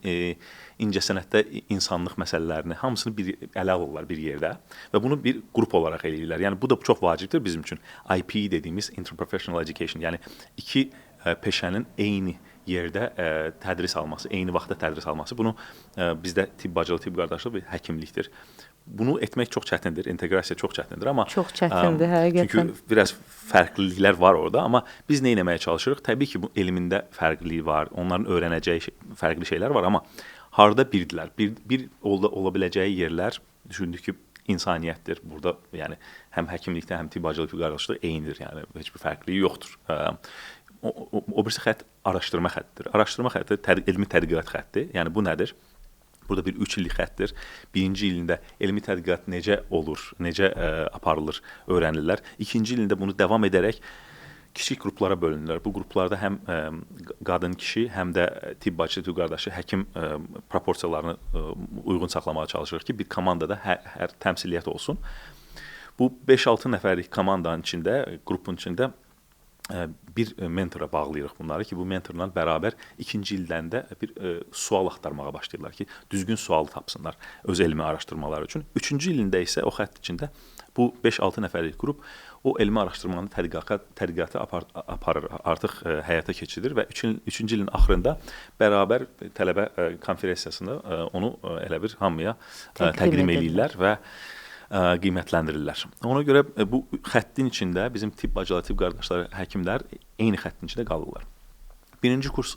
incəsənətdə insanlıq məsələlərini hamısını ələ alırlar bir yerdə və bunu bir qrup olaraq eləyirlər. Yəni bu da çox vacibdir bizim üçün. IP dediyimiz interprofessional education, yəni iki peşənin eyni yerdə tədris alması, eyni vaxtda tədris alması. Bunu bizdə tibb bacılı, tibb qardaşlıq və həkimlikdir. Bunu etmək çox çətindir, inteqrasiya çox çətindir, amma çox çətindir həqiqətən. Çünki biraz fərqliliklər var orada, amma biz nə etməyə çalışırıq? Təbii ki, bu elmində fərqlilik var, onların öyrənəcəyi fərqli şeylər var, amma harda birdilər? Bir ola biləcəyi yerlər düşündük ki, insaniyyətdir. Burada yəni həm həkimlikdə, həm tibb bacılı, tibb qardaşlıq eynidir, yəni heç bir fərqlilik yoxdur. O birisi xətt araşdırma xəttidir. Araşdırma xətti elmi tədqiqat xətti. Yəni bu nədir? Burada bir 3 illik xəttdir. Birinci ilində elmi tədqiqat necə olur, necə aparılır, öyrənirlər. İkinci ilində bunu davam edərək kiçik qruplara bölünürlər. Bu qruplarda həm qadın kişi, həm də tibb bacısı, tibb qardaşı, həkim proporsiyalarını uyğun saxlamağa çalışırıq ki, bir komandada hər təmsiliyyət olsun. Bu 5-6 nəfərlik komandanın içində, qrupun içində bir mentora bağlayırıq bunları ki, bu mentorla bərabər ikinci ildən də bir sual axtarmağa başlayırlar ki, düzgün sual tapsınlar öz elmi araşdırmaları üçün. Üçüncü ilində isə o xətt içində bu 5-6 nəfərlik qrup o elmi araşdırmanın tədqiqatı aparır, artıq həyata keçirir və üçüncü ilin axırında bərabər tələbə konferensiyasında onu elə bir hamıya təqdim edirlər və qiymətləndirirlər. Ona görə bu xəttin içində bizim tibb bacıları, tibb qardaşları, həkimlər eyni xəttin içində qalırlar. Birinci kurs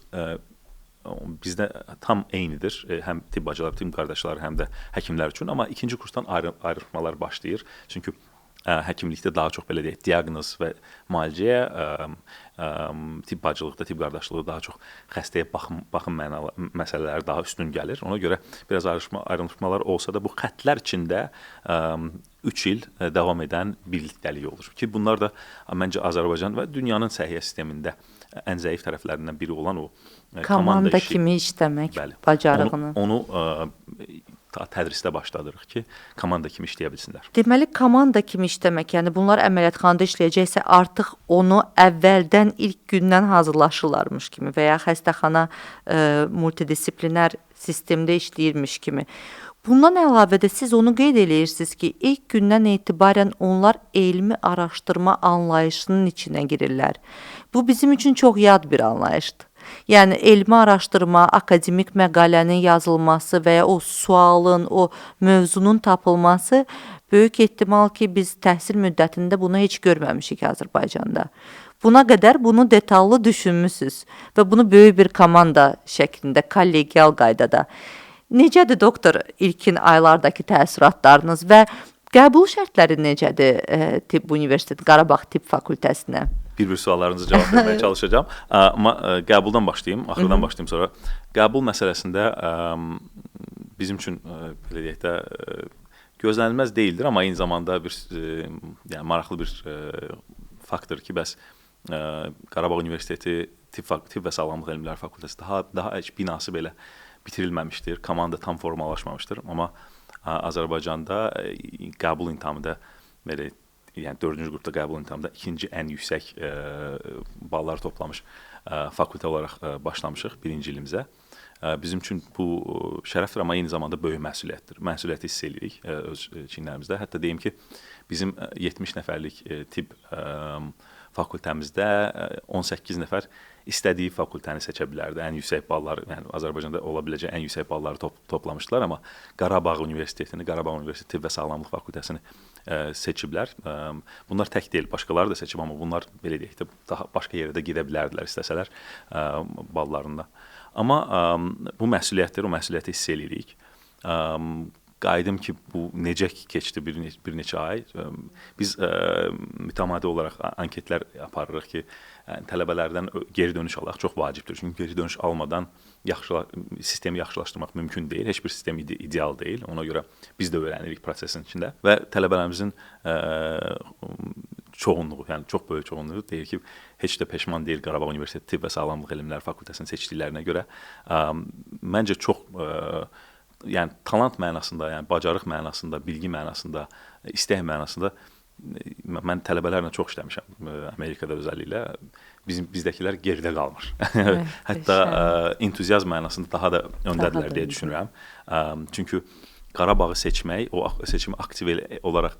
bizdə tam eynidir, həm tibb bacıları, tibb qardaşları, həm də həkimlər üçün, amma ikinci kursdan ayrılmalar başlayır. Çünki həkimlikdə daha çox belə deyək, diaqnoz və müalicəyə, tibb bacılıqda, tibb qardaşlığı daha çox xəstəyə baxım məsələləri daha üstün gəlir. Ona görə biraz ayrılmalar olsa da bu xəttlər içində 3 il davam edən birlikdəlik olur ki, bunlar da məncə Azərbaycan və dünyanın səhiyyə sistemində ən zəif tərəflərindən biri olan o komanda kimi işləmək bacarığını. Onu tədrisdə başladırıq ki, komanda kimi işləyə bilsinlər. Deməli, komanda kimi işləmək, yəni bunlar əməliyyatxanada işləyəcəksə artıq onu əvvəldən ilk gündən hazırlaşırlarmış kimi və ya xəstəxana multidisiplinər sistemdə işləyirmiş kimi. Bundan əlavə də siz onu qeyd eləyirsiniz ki, ilk gündən etibarən onlar elmi araşdırma anlayışının içinə girirlər. Bu bizim üçün çox yad bir anlayışdır. Yəni elmi araşdırma, akademik məqalənin yazılması və ya o sualın, o mövzunun tapılması böyük ehtimal ki, biz təhsil müddətində bunu heç görməmişik Azərbaycanda. Buna qədər bunu detallı düşünmüsüz və bunu böyük bir komanda şəklində, kollegial qaydada. Necədir doktor ilkin aylardakı təəssüratlarınız və qəbul şərtləri necədir Tibb Universiteti Qarabağ Tibb Fakültəsinə? Bir suallarınızı cavab verməyə çalışacağam. Amma qəbuldan başlayım, axırdan başlayım sonra. Qəbul məsələsində bizim üçün belə deyək də gözlənilməz deyildir, amma eyni zamanda bir yəni maraqlı bir faktor ki, bəs Qarabağ Universiteti Tibb və Sağlamlıq Elmləri Fakültəsi daha heç binası belə bitirilməmişdir, komanda tam formalaşmamışdır, amma Azərbaycanda qəbul imtahanında belə yəni 4-cü qrupda qəbul imtahanında ikinci ən yüksək ballar toplamış fakültə olaraq başlamışıq birinci ilimizə. Bizim üçün bu şərəfdir, amma eyni zamanda böyük məsuliyyətdir. Məsuliyyəti hiss edirik öz çiyinlərimizdə. Hətta deyim ki, bizim 70 nəfərlik tibb fakültəmizdə 18 nəfər istədiyi fakültəni seçə bilərdi. Ən yüksək balları, yəni Azərbaycanda ola biləcək ən yüksək balları toplamışdılar, amma Qarabağ Universitetini, Qarabağ Universiteti Tibb və Sağlamlıq Fakültəsini seçiblər. Bunlar tək deyil, başqaları da seçib, amma bunlar belə deyək də daha başqa yerə də gedə bilərdilər istəsələr ballarında. Amma bu məsuliyyətdir, o məsuliyyəti hiss eləyirik. Qayıdım ki, bu necə keçdi bir neçə ay. Biz mütəmadi olaraq anketlər aparırıq ki, tələbələrdən geri dönüş alaq çox vacibdir. Çünki geri dönüş almadan sistemi yaxşılaşdırmaq mümkün deyil. Heç bir sistem ideal deyil. Ona görə biz də öyrənirik prosesin içində və tələbələrimizin çoğunluğu, yəni çox böyük çoğunluğu deyir ki, heç də peşman deyil Qarabağ Universiteti Tibb və Sağlamlıq Elmləri Fakültəsini seçdiklərinə görə. Məncə çox yəni talant mənasında, yəni bacarıq mənasında, bilgi mənasında, istək mənasında mən tələbələrlə çox işləmişəm Amerikada özəlliklə. Bizdəkilər geridə qalmır. Hətta entuziazm mənasında daha da öndədirlər deyə düşünürəm. Çünki Qarabağı seçmək, o seçimi aktiv olaraq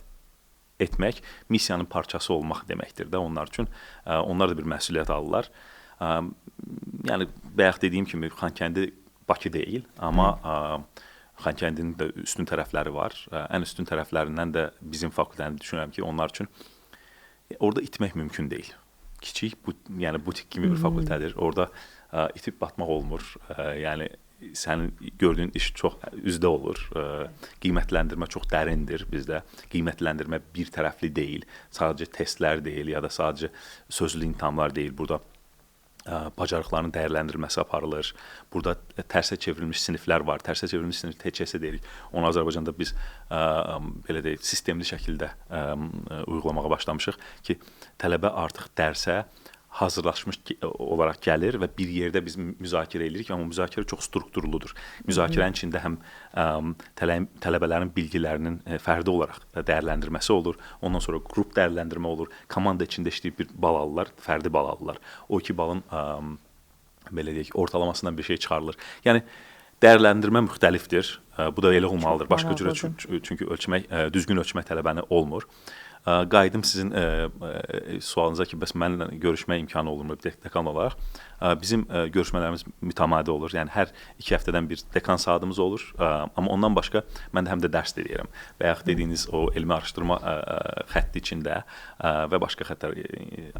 etmək missiyanın parçası olmaq deməkdir də onlar üçün. Onlar da bir məsuliyyət alırlar. Yəni bayaq dediyim kimi Xankəndi Bakı deyil, amma Xankəndinin də üstün tərəfləri var. Ən üstün tərəflərindən də bizim fakültəni düşünürəm ki, onlar üçün orada itmək mümkün deyil. Kiçik, yəni butik kimi bir fakültədir. Orada itib batmaq olmur. Yəni sənin gördüyün iş çox üzdə olur. Qiymətləndirmə çox dərindir bizdə. Qiymətləndirmə bir tərəfli deyil. Sadəcə testlər deyil ya da sadəcə sözlü imtahanlar deyil. Burada bacarıqların dəyərləndirilməsi aparılır. Burada tərsə çevrilmiş siniflər var. Tərsə çevrilmiş sinif TÇS deyirik. Onu Azərbaycanda biz belə deyək, sistemli şəkildə uygulamağa başlamışıq ki, tələbə artıq dərsə hazırlaşmış olaraq gəlir və bir yerdə biz müzakirə edirik, amma müzakirə çox strukturludur. Müzakirənin içində həm tələbələrin bilgilərinin fərdi olaraq dəyərləndirməsi olur, ondan sonra qrup dəyərləndirmə olur, komanda içində işləyib bir bal alırlar, fərdi bal alırlar. O iki balın belə deyək, ortalamasından bir şey çıxarılır. Yəni dəyərləndirmə müxtəlifdir. Bu da elə olmalıdır. Başqa cürə çünki düzgün ölçmək tələbəni olmur. Qayıdım sizin sualınıza ki, bəs mənlə görüşmə imkanı olurmu dekan olaraq? Bizim görüşmələrimiz mütəmadi olur. Yəni hər 2 həftədən bir dekan saatımız olur. Amma ondan başqa mən də həm də dərs də deyirəm. Bayaq dediyiniz o elmi araşdırma xətti içində və başqa xəttlər,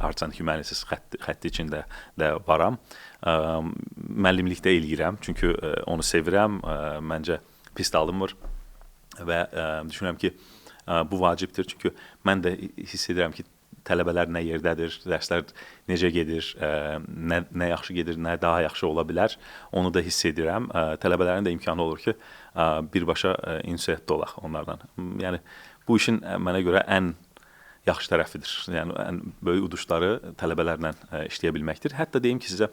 Arts and Humanities xətti içində də varam. Müəllimlikdə eləyirəm, çünki onu sevirəm. Məncə pis də alınmır və düşünürəm ki, bu vacibdir, çünki mən də hiss edirəm ki, tələbələr nə yerdədir, dərslər necə gedir, nə yaxşı gedir, nə daha yaxşı ola bilər, onu da hiss edirəm. Tələbələrin də imkanı olur ki, birbaşa ünsiyyətdə olaq onlardan. Yəni, bu işin mənə görə ən yaxşı tərəfidir. Yəni, ən böyük uduşları tələbələrlə işləyə bilməkdir. Hətta deyim ki, sizə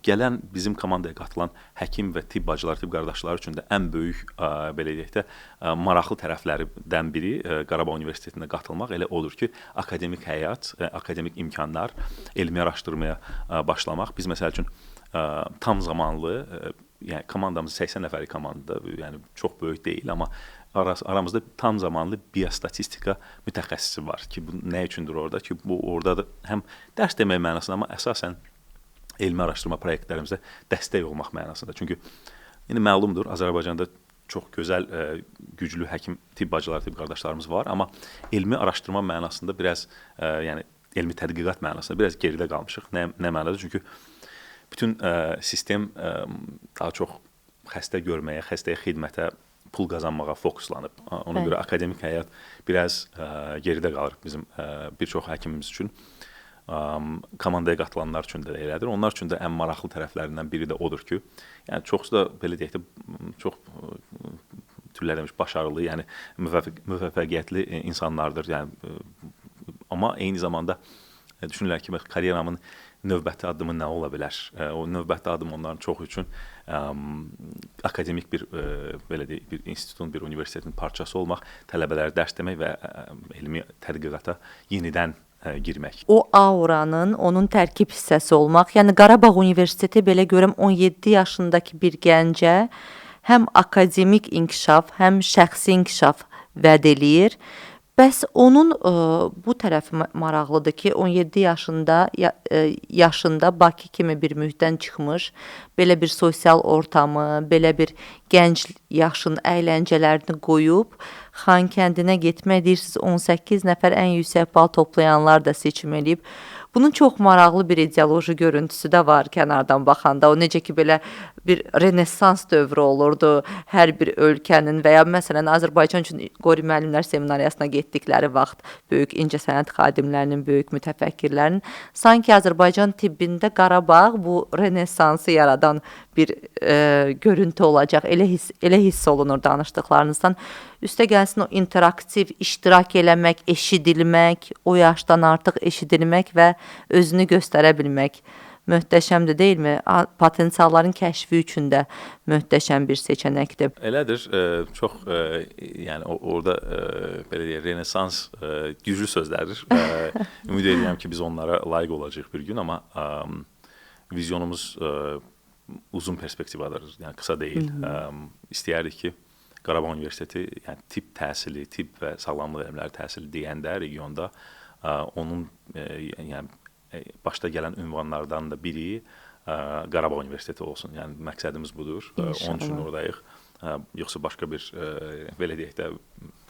gələn bizim komandaya qatılan həkim və tibb bacılar, tibb qardaşları üçün də ən böyük, belə deyək də, maraqlı tərəflərindən biri Qarabağ Universitetində qatılmaq elə odur ki, akademik həyat, akademik imkanlar, elmi araşdırmaya başlamaq. Biz, məsəl üçün, tam zamanlı, yəni komandamız 80 nəfərlik komandadır, yəni çox böyük deyil, amma aramızda tam zamanlı biostatistika mütəxəssisi var ki, bu nə üçündür orada ki, bu orada da həm dərs demək mənasında, amma əsasən elmi araşdırma proyektlərimizdə dəstək olmaq mənasında. Çünki indi məlumdur, Azərbaycanda çox gözəl, güclü həkim, tibb bacılar, tibb qardaşlarımız var, amma elmi araşdırma mənasında biraz, yəni elmi tədqiqat mənasında biraz geridə qalmışıq. Nə mənada? Çünki bütün sistem daha çox xəstə görməyə, xəstəyə xidmətə, pul qazanmağa fokuslanıb. Ona görə akademik həyat biraz geridə qalır bizim bir çox həkimimiz üçün. Komandaya qatılanlar üçün də elədir. Onlar üçün də ən maraqlı tərəflərindən biri də odur ki, yəni çoxsu da belə deyək də çox türlər demiş başarılı, yəni müvəffəqiyyətli insanlardır. Yəni amma eyni zamanda düşünürlər ki, karyeramın növbəti addımı nə ola bilər? O növbəti addım onların çoxu üçün akademik bir belə deyək, bir institutun, bir universitetin parçası olmaq, tələbələrə dərs demək və elmi tədqiqata yenidən girmək. O auranın, onun tərkib hissəsi olmaq. Yəni Qarabağ Universiteti belə görəm 17 yaşındakı bir gəncə həm akademik inkişaf, həm şəxsi inkişaf vəd eləyir. Bəs onun bu tərəfi maraqlıdır ki, 17 yaşında Bakı kimi bir mühitdən çıxmış, belə bir sosial ortamı, belə bir gənc yaşın əyləncələrini qoyub, Xankəndinə getmək deyirsiniz, 18 nəfər ən yüksək bal toplayanlar da seçim eləyib. Bunun çox maraqlı bir ideoloji görüntüsü də var kənardan baxanda. O necə ki, belə bir renessans dövrü olurdu hər bir ölkənin və ya məsələn Azərbaycan üçün Qori müəllimlər seminariyasına getdikləri vaxt böyük incəsənət xadimlərinin, böyük mütəfəkkirlərin sanki Azərbaycan tibbində Qarabağ bu renessansı yaradan bir görüntü olacaq. Elə hiss olunur danışdıqlarınızdan. Üstə gəlsin o interaktiv iştirak eləmək, eşidilmək, o yaşdan artıq eşidilmək və özünü göstərə bilmək möhtəşəmdir, deyilmi? Potensialların kəşfi üçün də möhtəşəm bir seçənəkdir. Elədir. Çox yəni orada belə deyək, renessans güclü sözlərdir. Ümid edirəm ki, biz onlara layiq olacağıq bir gün, amma vizyonumuz uzun perspektivadır, yəni qısa deyil. İstəyərdik ki, Qarabağ Universiteti, yəni tibb təhsili, tibb və sağlamlıq elmləri təhsili deyəndə regionda onun yəni başda gələn ünvanlardan da biri Qarabağ Universiteti olsun. Yəni məqsədimiz budur. Onun üçün oradayıq. Yoxsa başqa bir belə deyək də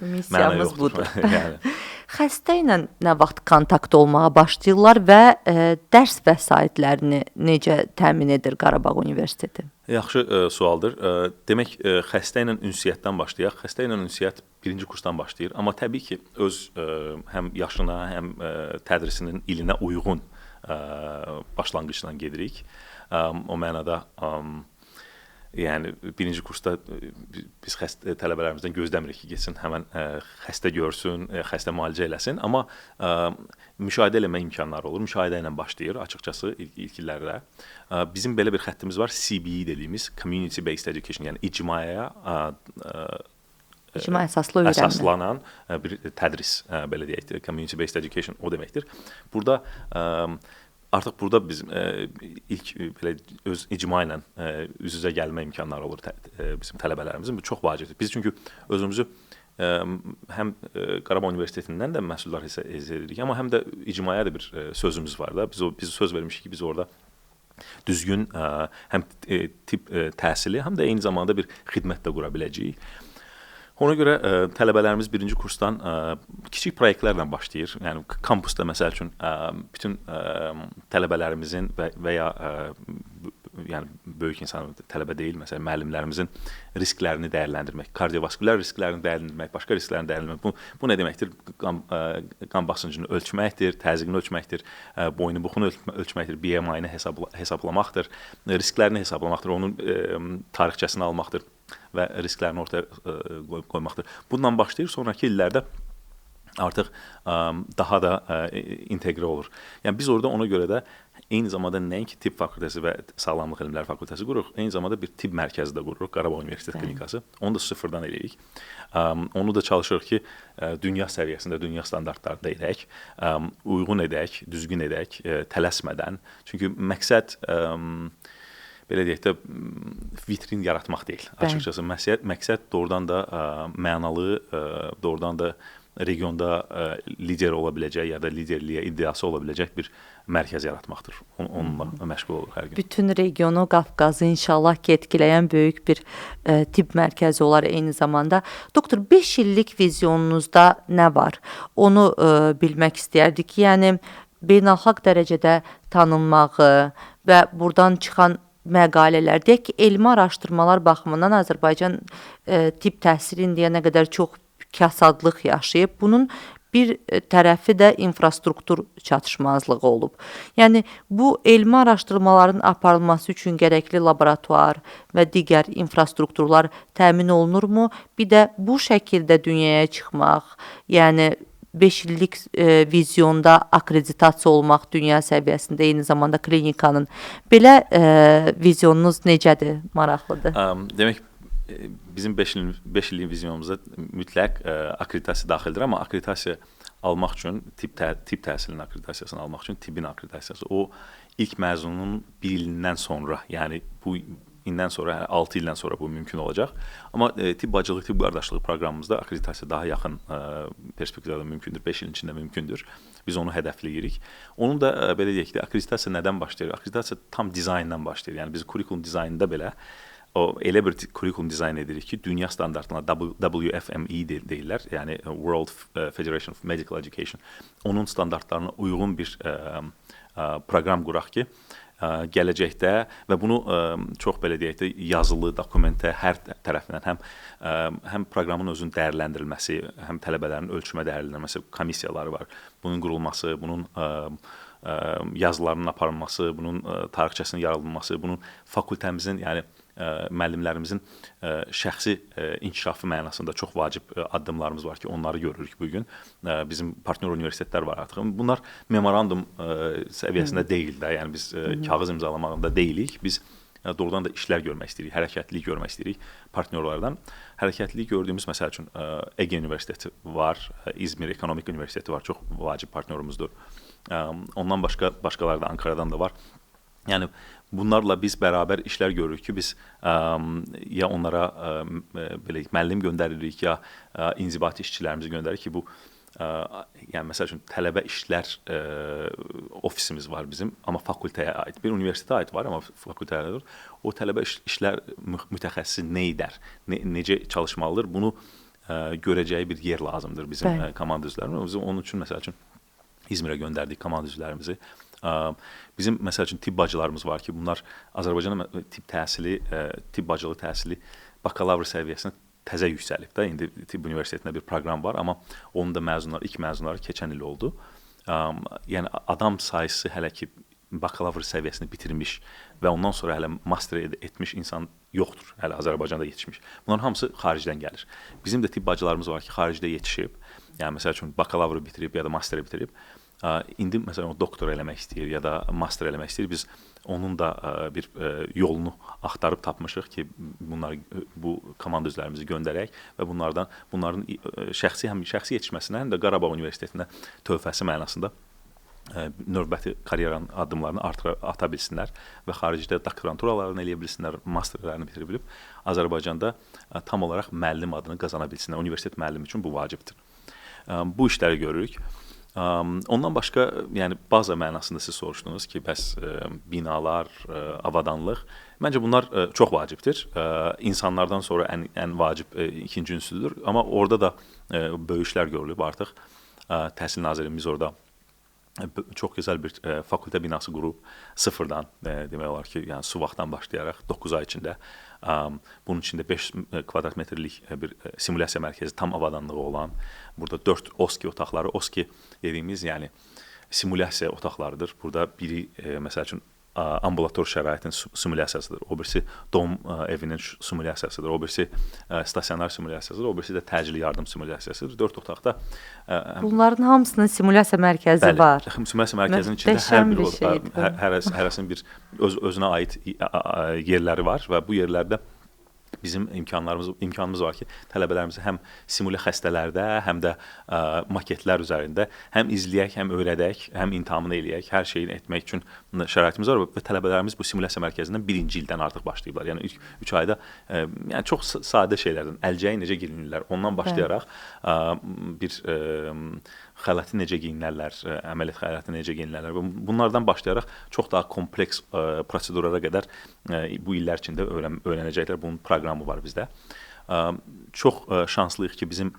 missiyamız budur. Yəni xəstə ilə nə vaxt kontakt olmağa başlayırlar və dərs vəsaitlərini necə təmin edir Qarabağ Universiteti? Yaxşı sualdır. Demək, xəstə ilə ünsiyyətdən başlayaq. Xəstə ilə ünsiyyət birinci kursdan başlayır. Amma təbii ki, öz həm yaşına, həm tədrisinin ilinə uyğun başlanğıcdan gedirik. O mənada yəni birinci kursda biz tələbələrimizdən gözləmirik ki, getsin həmən xəstə görsün, xəstə müalicə eləsin, amma müşahidə eləmə imkanları olur. Müşahidə ilə başlayır açıqcası ilk illərdə. Bizim belə bir xəttimiz var, CBE dediyimiz Community Based Education, yəni icmaya İcma əsaslı öyrənmə. Əsaslanan bir tədris, belə deyək, Community Based Education o deməkdir. Burada artıq burada biz ilk belə öz icma ilə üz-üzə gəlmə imkanları olur bizim tələbələrimizin. Bu çox vacibdir. Biz çünki özümüzü həm Qarabağ Universitetindən də məhsullar hesab edirik, amma həm də icmaya da bir sözümüz var da. Biz söz vermişik ki, biz orada düzgün həm tibb təhsili, həm də eyni zamanda bir xidmət də qura biləcəyik. Ona görə tələbələrimiz birinci kursdan kiçik proyektlərlə başlayır. Yəni kampusda məsəl üçün bütün tələbələrimizin və ya yəni böyük insan tələbə deyil, məsələn müəllimlərimizin risklərini dəyərləndirmək, kardiovaskulyar risklərini dəyərləndirmək, başqa risklərini dəyərləndirmək. Bu nə deməkdir? Qan basıncını ölçməkdir, təzyiqini ölçməkdir, boynu-buxunu ölçməkdir, BMI-ni hesablamaqdır, risklərini hesablamaqdır, onun tarixçəsini almaqdır və risklərini ortaya qoymaqdır. Bundan başlayır, sonraki illərdə artıq daha da inteqrə olur. Yəni biz orada ona görə də eyni zamanda nəinki tibb fakültəsi və sağlamlıq elmləri fakültəsi qururuq, eyni zamanda bir tibb mərkəzi də qururuq, Qarabağ Universitet klinikası. Onu da sıfırdan eləyirik. Onu da çalışırıq ki, dünya səviyyəsində, dünya standartlarında edək, uyğun edək, düzgün edək, tələsmədən. Çünki məqsəd belə deyək də vitrin yaratmaq deyil. Açıqcası məqsəd doğrudan da mənalı, doğrudan da regionda lider ola biləcək ya da liderliyə iddiası ola biləcək bir mərkəz yaratmaqdır. Onunla məşğul oluruq hər gün. Bütün regionu, Qafqazı inşallah ki etkiləyən böyük bir tibb mərkəzi olar eyni zamanda. Doktor, 5 illik vizyonunuzda nə var? Onu bilmək istəyərdik. Yəni beynəlxalq dərəcədə tanınmağı və buradan çıxan məqalələr, deyək ki, elmi araşdırmalar baxımından Azərbaycan tibb təhsili indiyə nə qədər çox kasadlıq yaşayıb. Bunun bir tərəfi də infrastruktur çatışmazlığı olub. Yəni bu elmi araşdırmaların aparılması üçün gərəkli laboratuvar və digər infrastrukturlar təmin olunurmu? Bir də bu şəkildə dünyaya çıxmaq, yəni 5 illik vizyonda akreditasiya olmaq dünya səviyyəsində, eyni zamanda klinikanın. Belə vizyonunuz necədir? Maraqlıdır. Demək, bizim 5 illik vizyonumuzda mütləq akreditasiya daxildir, amma akreditasiya almaq üçün, tibb təhsilinin akkreditasiyasını almaq üçün tibbin akkreditasiyası, o ilk məzunun bir ilindən sonra, yəni bu ildən sonra, 6 ildən sonra bu mümkün olacaq. Amma tibb bacılıq, tibb qardaşlığı proqramımızda akkreditasiya daha yaxın perspektivdə mümkündür, 5 ilin içində mümkündür. Biz onu hədəfləyirik. Onun da belə deyək ki, akkreditasiya nədən başlayır? Akkreditasiya tam dizayndan başlayır. Yəni biz kurikulum dizaynında belə elə bir kurikulum dizayn edirik ki, dünya standartına WFME deyirlər, yəni World Federation of Medical Education, onun standartlarına uyğun bir proqram quraq ki, gələcəkdə və bunu çox belə deyək də yazılı dokumentə hər tərəfindən həm proqramın özünün dəyərləndirilməsi, həm tələbələrin ölçmə dəyərləndirilməsi komissiyaları var. Bunun qurulması, bunun yazılarının aparılması, bunun tarixçəsinin yaradılması, bunun fakültəmizin, yəni müəllimlərimizin şəxsi inkişafı mənasında çox vacib addımlarımız var ki, onları görürük bugün. Bizim partnyor universitetlər var artıq. Bunlar memorandum səviyyəsində deyil də, yəni biz kağız imzalamağında deyilik. Biz doğrudan da işlər görmək istəyirik, hərəkətlilik görmək istəyirik partnyorlardan. Hərəkətlilik gördüyümüz, məsəl üçün, Ege Universiteti var, İzmir Ekonomik Universiteti var, çox vacib partnyorumuzdur. Ondan başqaları da Ankara'dan da var. Yəni bunlarla biz bərabər işlər görürük ki, biz ya onlara belə müəllim göndəririk, ya inzibati işçilərimizi göndəririk ki, bu yəni məsəl üçün tələbə işlər ofisimiz var bizim, amma fakültəyə aid, bir universitetə aid var, amma fakültəyə aid. O tələbə işlər mütəxəssisi nə edər, necə çalışmalıdır, bunu görəcəyi bir yer lazımdır bizim komanda üzvlərimizə. Biz onun üçün məsəl üçün İzmirə göndərdik komanda üzvlərimizi. Bizim məsəl üçün tibb bacılarımız var ki, bunlar Azərbaycanda tibb təhsili, tibb bacılığı təhsili bakalavr səviyyəsinə təzə yüksəlib də. İndi tibb universitetində bir proqram var, amma onun da ilk məzunları keçən il oldu. Yəni adam sayısı hələ ki bakalavr səviyyəsini bitirmiş və ondan sonra hələ master etmiş insan yoxdur, hələ Azərbaycanda yetişmiş. Bunların hamısı xaricdən gəlir. Bizim də tibb bacılarımız var ki, xaricdə yetişib, yəni məsəl üçün bakalavrı bitirib ya da masteri bitirib, indi məsələn o doktor eləmək istəyir ya da master eləmək istəyir. Biz onun da bir yolunu axtarıb tapmışıq ki, bu komanda üzvlərimizi göndərək və bunların şəxsi yetişməsinə, həm də Qarabağ Universitetinə töhfəsi mənasında növbəti karyeranın addımlarını ata bilsinlər və xaricdə doktoranturalarını eləyə bilsinlər, masterlərini bitirə bilib Azərbaycanda tam olaraq müəllim adını qazana bilsinlər. Universitet müəllimi üçün bu vacibdir. Bu işləri görürük. Ondan başqa, yəni baza mənasında siz soruşdunuz ki, bəs binalar, avadanlıq, məncə bunlar çox vacibdir. İnsanlardan sonra ən vacib ikinci ünsüdür, amma orada da böyük işlər görülüb artıq. Təhsil Nazirliyimiz orada çox gözəl bir fakültə binası qurub sıfırdan, demək olar ki, yəni Suvaqdan başlayaraq 9 ay içində. Bunun içində 5 kvadrat metrlik bir simulyasiya mərkəzi, tam avadanlığı olan, burada 4 OSKİ otaqları, OSKİ dediyimiz yəni simulyasiya otaqlarıdır. Burada biri, məsəl üçün, ambulator şəraitin simulyasiyasıdır, o birisi doğum evinin simulyasiyasıdır, o birisi stasionar simulyasiyasıdır, o birisi də təcili yardım simulyasiyasıdır. 4 otaqda. Bunların hamısının simulyasiya mərkəzi var. Bəli, simulyasiya mərkəzinin içində hərəsinin bir özünə aid yerləri var və bu yerlərdə bizim imkanımız var ki, tələbələrimizi həm simuli xəstələrdə, həm də maketlər üzərində həm izləyək, həm öyrədək, həm imtahanını eləyək, hər şeyini etmək üçün şəraitimiz var və tələbələrimiz bu simulyasiya mərkəzindən birinci ildən artıq başlayıblar. Yəni ilk 3 ayda yəni çox sadə şeylərdən, əlcəyi necə geyinirlər, ondan başlayaraq bir xələti necə geyinərlər, əməliyyat xələti necə geyinərlər və bunlardan başlayaraq çox daha kompleks prosedurlara qədər bu illər içində öyrənəcəklər. Bunun proqramı var bizdə. Çox şanslıyıq ki, bizim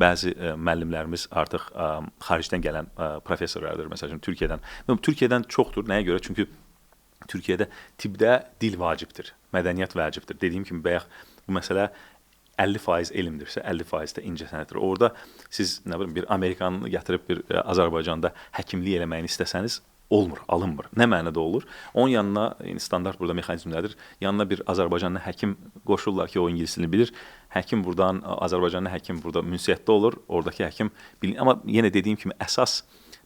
bəzi müəllimlərimiz artıq xaricdən gələn professorlardır. Məsələn, Türkiyədən çoxdur. Nəyə görə? Çünki Türkiyədə tibbdə dil vacibdir, mədəniyyət vacibdir. Dediyim kimi, bayaq bu məsələ 50% elmdirsə, 50% də incəsənətdir. Orada siz nə bilim bir Amerikanı gətirib bir Azərbaycanda həkimlik eləməyini istəsəniz olmur, alınmır. Nə mənada olur? Onun yanına standart burada mexanizmlərdir. Yanına bir Azərbaycanlı həkim qoşurlar ki, o ingilisini bilir. Həkim buradan, Azərbaycanlı həkim burada münsiyyətdə olur. Oradakı həkim bilir. Amma yenə dediyim kimi əsas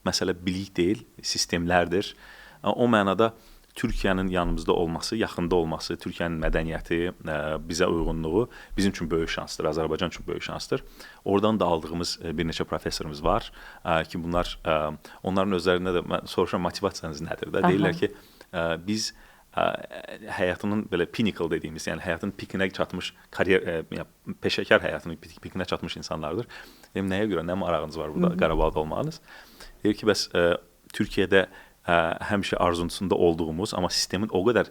məsələ bilik deyil, sistemlərdir. O mənada Türkiyənin yanımızda olması, yaxında olması, Türkiyənin mədəniyyəti, bizə uyğunluğu bizim üçün böyük şansdır, Azərbaycan üçün böyük şansdır. Oradan da aldığımız bir neçə professorumuz var ki, bunlar onların özlərində də mən soruşuram, motivasiyanız nədir də? Deyirlər ki, biz həyatının belə pinnacle dediyimiz, yəni həyatın pikinə çatmış peşəkar həyatının pikinə çatmış insanlardır. Deyim, nəyə görə, nə marağınız var burada Qarabağda olmağınız? Deyir ki, bəs Türkiyədə həmişə arzusunda olduğumuz, amma sistemin o qədər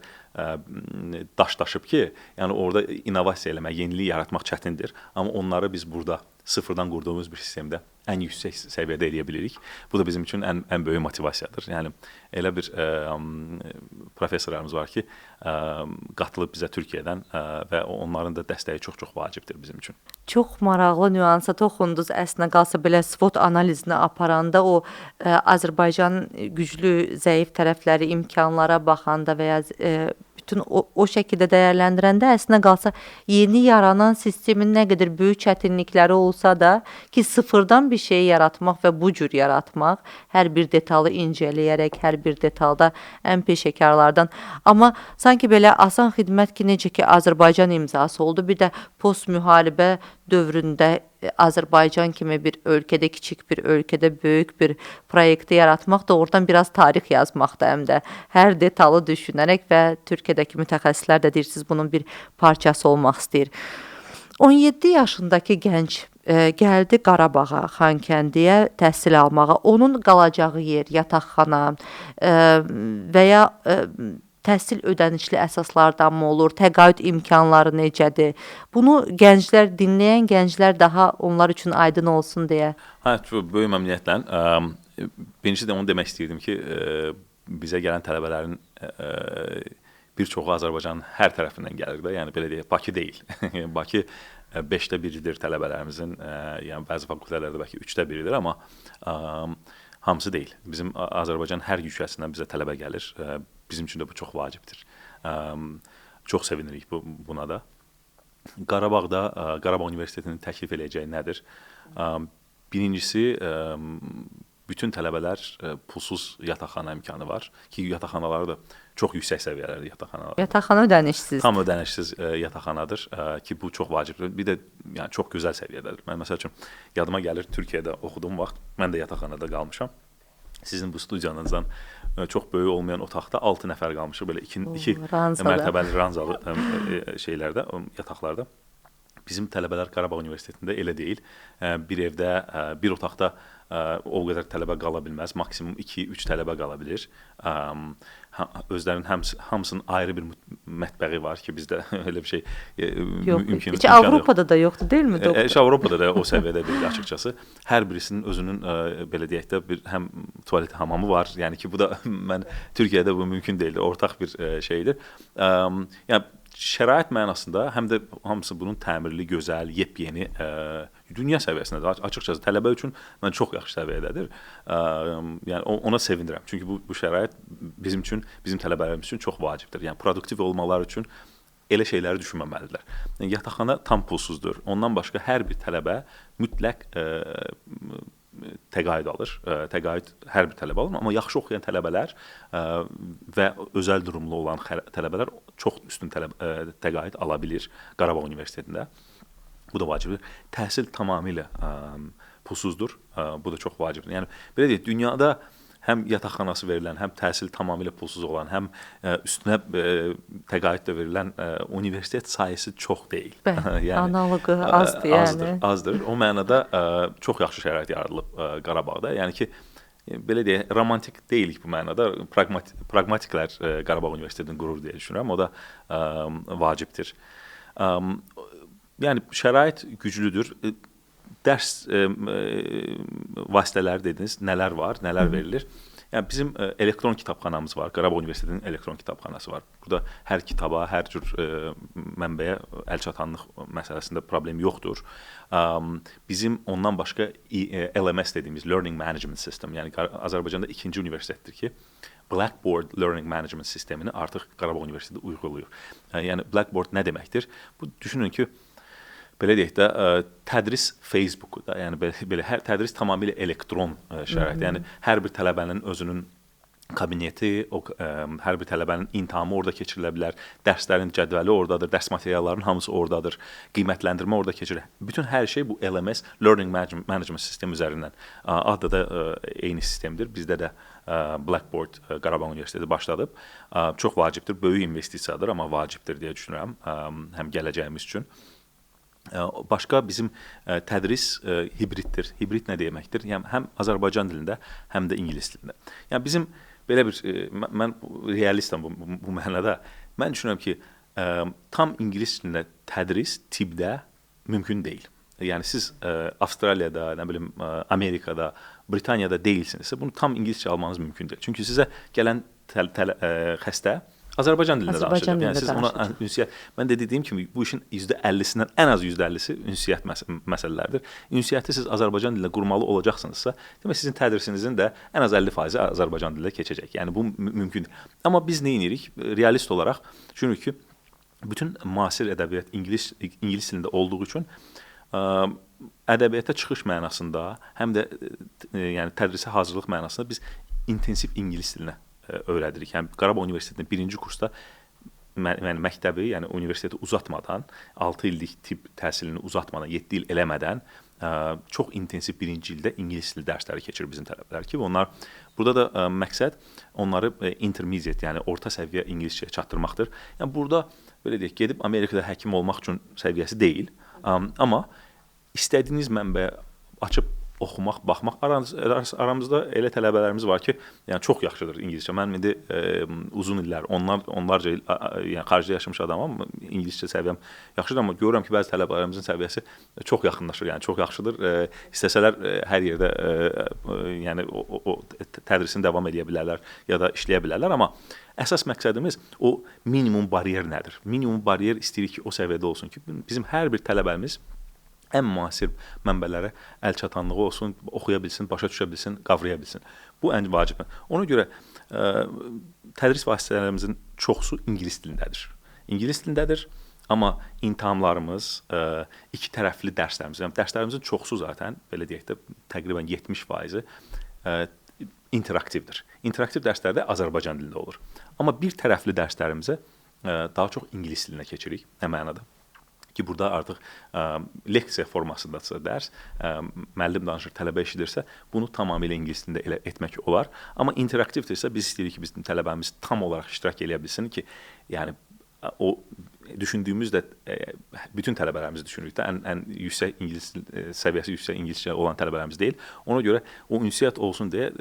daşlaşıb ki, yəni orada innovasiya eləmək, yenilik yaratmaq çətindir. Amma onları biz burada sıfırdan qurduğumuz bir sistemdə ən yüksək səviyyədə eləyə bilirik. Bu da bizim üçün ən böyük motivasiyadır. Yəni elə bir professorlarımız var ki, qatılıb bizə Türkiyədən və onların da dəstəyi çox-çox vacibdir bizim üçün. Çox maraqlı nüansa toxundunuz. Əslində qalsa belə SWOT analizini aparanda o Azərbaycanın güclü, zəif tərəfləri, imkanlara baxanda və ya bütün o şəkildə dəyərləndirəndə əslində qalsa yeni yaranan sistemin nə qədər böyük çətinlikləri olsa da ki, sıfırdan bir şey yaratmaq və bu cür yaratmaq, hər bir detalı incələyərək, hər bir detalda ən peşəkarlardan, amma sanki belə asan xidmət ki, necə ki Azərbaycan imzası oldu, bir də post müharibə dövründə Azərbaycan kimi bir ölkədə, kiçik bir ölkədə böyük bir proyekti yaratmaq da oradan biraz tarix yazmaqda həm də hər detalı düşünərək və Türkiyədəki mütəxəssislər də deyirsiniz bunun bir parçası olmaq istəyir. 17 yaşındakı gənc gəldi Qarabağa, Xankəndiyə təhsil almağa. Onun qalacağı yer, yataqxana və ya təhsil ödənişli əsaslardan mı olur, təqaüd imkanları necədir? Bunu gənclər, dinləyən gənclər daha onlar üçün aydın olsun deyə. Böyük məmnuniyyətlə. Birincisi də onu demək istəyirdim ki, bizə gələn tələbələrin bir çoxu Azərbaycanın hər tərəfindən gəlir də, yəni belə deyək, Bakı deyil. Bakı 5də biridir tələbələrimizin, yəni bəzi fakültələrdə bəlkə 3də biridir, amma hamısı deyil. Bizim Azərbaycan hər yüksəsindən bizə tələbə gəlir. Bizim üçün də bu çox vacibdir. Çox sevinirik buna da. Qarabağda Qarabağ Universitetinin təklif edəcəyi nədir? Birincisi, bütün tələbələr pulsuz yataqxana imkanı var ki, yataqxanaları da çox yüksək səviyyələrdə yataqxanalar. Yataqxana ödənişsiz. Tam ödənişsiz yataqxanadır ki, bu çox vacibdir. Bir də yəni çox gözəl səviyyədədir. Mən məsəl üçün yadıma gəlir Türkiyədə oxuduğum vaxt mən də yataqxanada qalmışam. Sizin bu studiyanızdan çox böyük olmayan otaqda 6 nəfər qalmışıq belə iki mərtəbəli ranzalı şeylərdə, yataqlarda. Bizim tələbələr Qarabağ Universitetində elə deyil. Bir evdə, bir otaqda o qədər tələbə qala bilməz. Maksimum 2-3 tələbə qala bilir. Özlərinin hamısının ayrı bir mətbəxi var ki, bizdə elə bir şey mümkün yox. Avropada da yoxdur, deyilmi? Avropada da o səviyyədə deyil açıqcası. Hər birisinin özünün belə deyək də bir həm tualet hamamı var. Yəni ki, bu da mən Türkiyədə bu mümkün deyildir. Ortaq bir şeydir. Yəni şərait mənasında həm də hamısı bunun təmirli, gözəl, yepyeni dünya səviyyəsində açıqcası tələbə üçün mən çox yaxşı səviyyədədir. Yəni ona sevinirəm. Çünki bu şərait bizim üçün, bizim tələbələrimiz üçün çox vacibdir. Yəni produktiv olmaları üçün elə şeyləri düşünməməlidirlər. Yəni yataqxana tam pulsuzdur. Ondan başqa hər bir tələbə mütləq təqaüd alır. Təqaüd hər bir tələbə alır, amma yaxşı oxuyan tələbələr və özəl durumlu olan tələbələr çox üstün təqaüd ala bilir Qarabağ Universitetində. Bu da vacibdir. Təhsil tamamilə pulsuzdur. Bu da çox vacibdir. Yəni belə deyək, dünyada həm yataqxanası verilən, həm təhsil tamamilə pulsuz olan, həm üstünə təqaüd də verilən universitet sayısı çox deyil. Yəni analoqu azdır, yəni. Azdır. O mənada çox yaxşı şərait yaradılıb Qarabağda. Yəni ki, belə deyək, romantik deyilik bu mənada. Praqmatiklər Qarabağ Universitetini qurur deyə düşünürəm. O da vacibdir. Yəni şərait güclüdür. Dərs vasitələri dediniz, nələr var, nələr verilir? Yəni bizim elektron kitabxanamız var, Qarabağ Universitetinin elektron kitabxanası var. Burada hər kitaba, hər cür mənbəyə əlçatanlıq məsələsində problem yoxdur. Bizim ondan başqa LMS dediyimiz Learning Management System, yəni Azərbaycanda ikinci universitetdir ki, Blackboard Learning Management sistemini artıq Qarabağ Universiteti uyğulayır. Yəni Blackboard nə deməkdir? Bu düşünün ki, belə deyək də, tədris Facebook'da, yəni belə tədris tamamilə elektron şərait. Yəni hər bir tələbənin özünün kabineti, hər bir tələbənin imtahanı orada keçirilə bilər, dərslərin cədvəli oradadır, dərs materiallarının hamısı oradadır, qiymətləndirmə orada keçirir. Bütün hər şey bu LMS, Learning Management System üzərindən. Adı da eyni sistemdir. Bizdə də Blackboard Qarabağ Universiteti başladıb. Çox vacibdir, böyük investisiyadır, amma vacibdir deyə düşünürəm, həm gələcəyimiz üçün. Başqa bizim tədris hibriddir. Hibrid nə deməkdir? Yəni həm Azərbaycan dilində, həm də ingilis dilində. Yəni bizim belə bir mən realistəm bu mənada. Mən düşünürəm ki, tam ingilis dilində tədris tibbdə mümkün deyil. Yəni siz Avstraliyada, nə bilim Amerikada, Britaniyada deyilsinizsə, bunu tam ingiliscə almanız mümkün deyil. Çünki sizə gələn xəstə Azərbaycan dilində danışacaq. Yəni siz ona ünsiyyət, mən də dediyim kimi bu işin %50-sindən ən az %50-si ünsiyyət məsələlərdir. Ünsiyyəti siz Azərbaycan dilində qurmalı olacaqsınızsa, demək sizin tədrisinizin də ən az 50% Azərbaycan dilində keçəcək. Yəni bu mümkündür. Amma biz nə edirik? Realist olaraq düşünürük ki, bütün müasir ədəbiyyat ingilis dilində olduğu üçün ədəbiyyata çıxış mənasında, həm də yəni tədrisə hazırlıq mənasında biz intensiv ingilis dilinə öyrədirik. Yəni Qarabağ Universitetinin birinci kursda məktəbi, yəni universiteti uzatmadan, 6 illik tibb təhsilini uzatmadan, 7 il eləmədən çox intensiv birinci ildə ingilis dili dərsləri keçirir bizim tələbələr ki, onlar burada da məqsəd onları intermediate, yəni orta səviyyə ingiliscəyə çatdırmaqdır. Yəni burada belə deyək, gedib Amerikada həkim olmaq üçün səviyyəsi deyil, amma istədiyiniz mənbəyə açıb oxumaq, baxmaq. Aramızda elə tələbələrimiz var ki, yəni çox yaxşıdır ingiliscə. Mən indi uzun illər, onlarca il yəni xaricdə yaşamış adamam, ingiliscə səviyyəm yaxşıdır, amma görürəm ki, bəzi tələbələrimizin səviyyəsi çox yaxınlaşır, yəni çox yaxşıdır. İstəsələr hər yerdə yəni o tədrisini davam edə bilərlər ya da işləyə bilərlər, amma əsas məqsədimiz o minimum baryer nədir? Minimum baryer istəyirik ki, o səviyyədə olsun ki, bizim hər bir tələbəmiz ən müasir mənbələrə əlçatanlığı olsun, oxuya bilsin, başa düşə bilsin, qavraya bilsin. Bu ən vacibdir. Ona görə tədris vasitələrimizin çoxsu ingilis dilindədir. İngilis dilindədir, amma imtahanlarımız, iki tərəfli dərslərimiz, yəni dərslərimizin çoxsu zaten, belə deyək də, təqribən 70% interaktivdir. İnteraktiv dərslər də Azərbaycan dilində olur. Amma bir tərəfli dərslərimizə daha çox ingilis dilinə keçirik, nə mənada? Ki, burada artıq leksiya formasındadırsa dərs, müəllim danışır, tələbə eşidirsə, bunu tamamilə ingilis dilində etmək olar. Amma interaktivdirsə, biz istəyirik ki, bizim tələbəmiz tam olaraq iştirak edə bilsin ki, yəni o düşündüyümüz də bütün tələbələrimizi düşünürük də, ən yüksək ingilis səviyyəsi yüksək ingiliscə olan tələbələrimiz deyil. Ona görə o ünsiyyət olsun deyə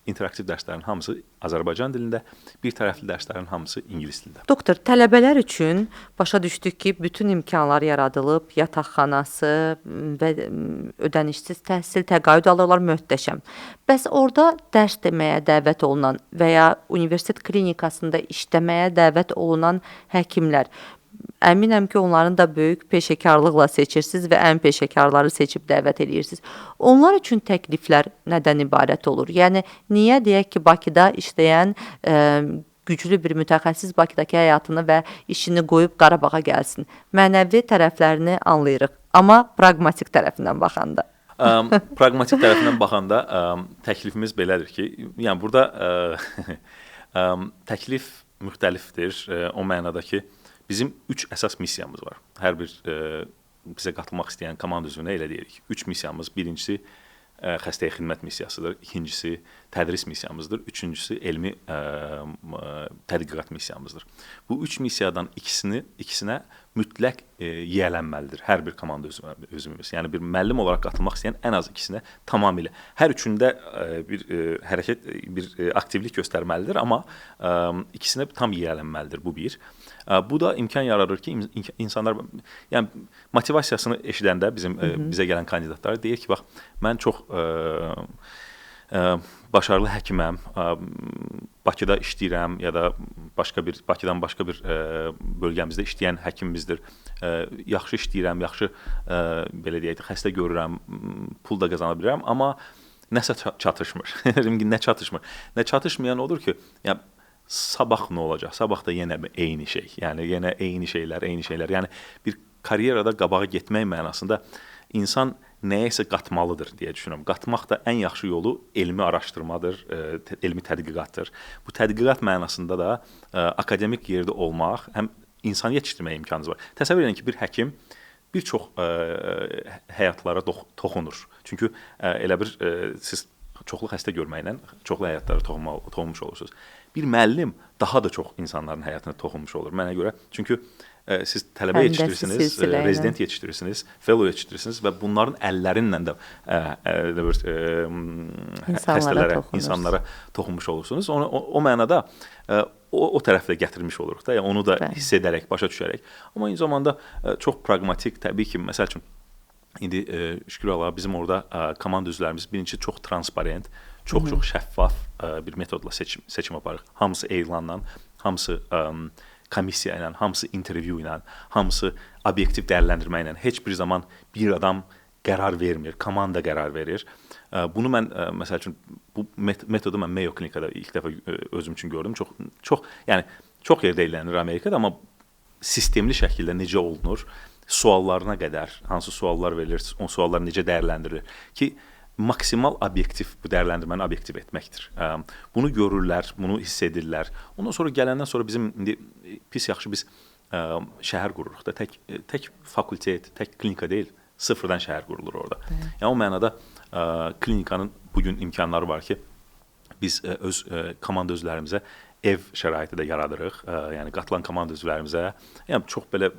interaktiv dərslərin hamısı Azərbaycan dilində, bir tərəfli dərslərin hamısı ingilis dilində. Doktor, tələbələr üçün başa düşdük ki, bütün imkanlar yaradılıb, yataqxanası və ödənişsiz təhsil, təqaüd alırlar, möhtəşəm. Bəs orada dərs deməyə dəvət olunan və ya universitet klinikasında işləməyə dəvət olunan həkimlər, əminəm ki, onların da böyük peşəkarlıqla seçirsiniz və ən peşəkarları seçib dəvət edirsiniz. Onlar üçün təkliflər nədən ibarət olur? Yəni, niyə deyək ki, Bakıda işləyən güclü bir mütəxəssis Bakıdakı həyatını və işini qoyub Qarabağa gəlsin? Mənəvi tərəflərini anlayırıq, amma praqmatik tərəfindən baxanda. Praqmatik tərəfindən baxanda təklifimiz belədir ki, yəni burada təklif müxtəlifdir. O mənada ki, bizim 3 əsas missiyamız var. Hər bir bizə qatılmaq istəyən komanda üzvünə elə deyirik. 3 missiyamız, birincisi xəstəyə xidmət missiyasıdır, ikincisi tədris missiyamızdır, üçüncüsü elmi tədqiqat missiyamızdır. Bu 3 missiyadan ikisinə mütləq yiyələnməlidir hər bir komanda üzvümüz. Yəni bir müəllim olaraq qatılmaq istəyən ən az ikisinə tamamilə. Hər üçündə bir hərəkət, bir aktivlik göstərməlidir, amma ikisinə tam yiyələnməlidir bu bir. Bu da imkan yaradır ki, insanlar yəni motivasiyasını eşidəndə bizə gələn kandidatlar deyir ki, bax mən çox başarılı həkiməm, Bakıda işləyirəm ya da Bakıdan başqa bir bölgəmizdə işləyən həkimimizdir. Yaxşı işləyirəm, yaxşı belə deyək, xəstə görürəm, pul da qazana bilirəm, amma nəsə çatışmır. Nə çatışmır? Nə çatışmayan odur ki, yəni sabah nə olacaq? Sabah da yenə eyni şey. Yəni yenə eyni şeylər. Yəni bir karyerada qabağa getmək mənasında insan nəyəsə qatmalıdır deyə düşünürəm. Qatmaq da ən yaxşı yolu elmi araşdırmadır, elmi tədqiqatdır. Bu tədqiqat mənasında da akademik yerdə olmaq, həm insan yetişdirməyə imkanınız var. Təsəvvür edin ki, bir həkim bir çox həyatlara toxunur. Çünki elə bir siz çoxlu xəstə görməklə çoxlu həyatlara toxunmuş olursunuz. Bir müəllim daha da çox insanların həyatına toxunmuş olur mənə görə. Çünki siz tələbə yetişdirirsiniz, rezident yetişdirirsiniz, fellow yetişdirirsiniz və bunların əllərinlə də xəstələrə, insanlara toxunmuş olursunuz. O mənada o tərəfdə gətirmiş oluruq da, yəni onu da hiss edərək, başa düşərək. Amma eyni zamanda çox praqmatik, təbii ki, məsəl üçün indi şükür Allaha bizim orada komanda üzvlərimiz birinci çox transparent, çox şəffaf bir metodla seçim aparırıq. Hamısı elanla, hamısı komissiya ilə, hamısı intervyu ilə, hamısı obyektiv dəyərləndirmə ilə. Heç bir zaman bir adam qərar vermir, komanda qərar verir. Bunu mən məsəl üçün bu metodu mən Mayo Klinikada ilk dəfə özüm üçün gördüm. Yəni çox yerdə elənilir Amerikada, amma sistemli şəkildə necə olunur, suallarına qədər hansı suallar verilir, o suallar necə dəyərləndirilir ki, maksimal obyektiv bu dəyərləndirməni obyektiv etməkdir. Bunu görürlər, bunu hiss edirlər. Ondan sonra gələndən sonra bizim indi pis yaxşı biz şəhər qururuq da, tək fakultet, tək klinika deyil, sıfırdan şəhər qurulur orada. Yəni o mənada klinikanın bugün imkanları var ki, biz öz komanda üzvlərimizə ev şəraiti də yaradırıq. Yəni qatılan komanda üzvlərimizə, yəni çox belə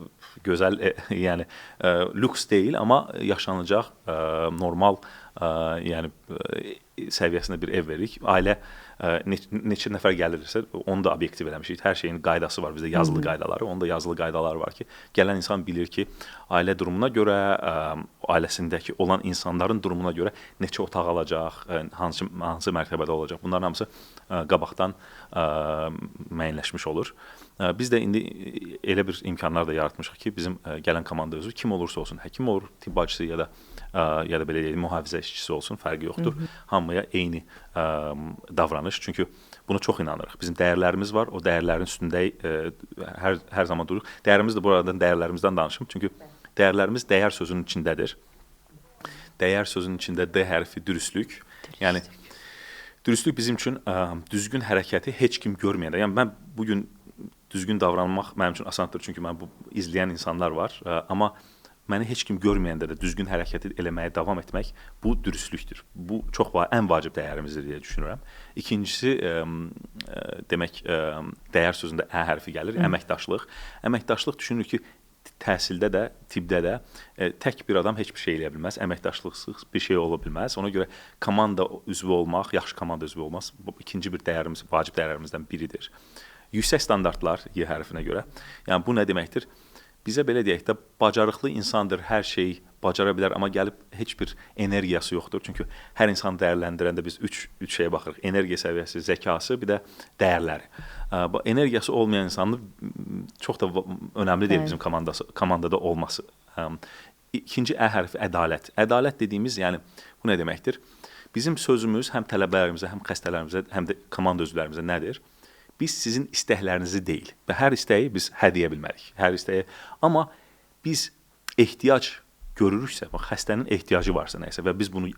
gözəl, yəni lüks deyil, amma yaşanacaq normal yəni səviyyəsində bir ev veririk. Ailə neçə nəfər gəlirsə, onu da obyektiv eləmişik. Hər şeyin qaydası var bizdə, yazılı qaydaları. Onun da yazılı qaydaları var ki, gələn insan bilir ki, ailə durumuna görə, ailəsindəki olan insanların durumuna görə neçə otaq alacaq, hansı mərtəbədə olacaq. Bunların hamısı qabaqdan müəyyənləşmiş olur. Biz də indi elə bir imkanlar da yaratmışıq ki, bizim gələn komanda üzvü kim olursa olsun, həkim olur, tibb bacısı ya da belə deyək, mühafizə işçisi olsun, fərqi yoxdur. Hamıya eyni davranış. Çünki buna çox inanırıq. Bizim dəyərlərimiz var, o dəyərlərin üstündə hər zaman dururuq. Dəyərimiz də buradan dəyərlərimizdən danışım. Çünki dəyərlərimiz dəyər sözünün içindədir. Dəyər sözünün içində D hərfi dürüstlük. Yəni dürüstlük bizim üçün düzgün hərəkəti heç kim görməyəndə. Yəni mən bugün düzgün davranmaq mənim üçün asandır, çünki mən bu izləyən insanlar var. Amma məni heç kim görməyəndə də düzgün hərəkəti eləməyə davam etmək, bu dürüstlükdür. Bu çox ən vacib dəyərimizdir deyə düşünürəm. İkincisi, demək, dəyər sözündə Ə hərfi gəlir, əməkdaşlıq. Əməkdaşlıq düşünür ki, təhsildə də, tibbdə də tək bir adam heç bir şey eləyə bilməz, əməkdaşlıqsız bir şey ola bilməz. Ona görə komanda üzvü olmaq, yaxşı komanda üzvü olmaq ikinci bir dəyərimiz, vacib dəyərlərimizdən biridir. Yüksək standartlar Y hərfinə görə. Yəni bu nə deməkdir? Bizə belə deyək də, bacarıqlı insandır, hər şey bacara bilər, amma gəlib heç bir energiyası yoxdur. Çünki hər insanı dəyərləndirəndə biz üç şeyə baxırıq. Energiya səviyyəsi, zəkası, bir də dəyərləri. Energiyası olmayan insanın çox da önəmli deyil bizim komandada olması. İkinci Ə hərfi ədalət. Ədalət dediyimiz, yəni bu nə deməkdir? Bizim sözümüz həm tələbələrimizə, həm xəstələrimizə, həm də komanda üzvlərimizə nədir? Biz sizin istəklərinizi deyil və hər istəyi biz hədiyyə bilmərik. Hər istəyi, amma biz ehtiyac görürüksə, bax xəstənin ehtiyacı varsa nəsə və biz bunu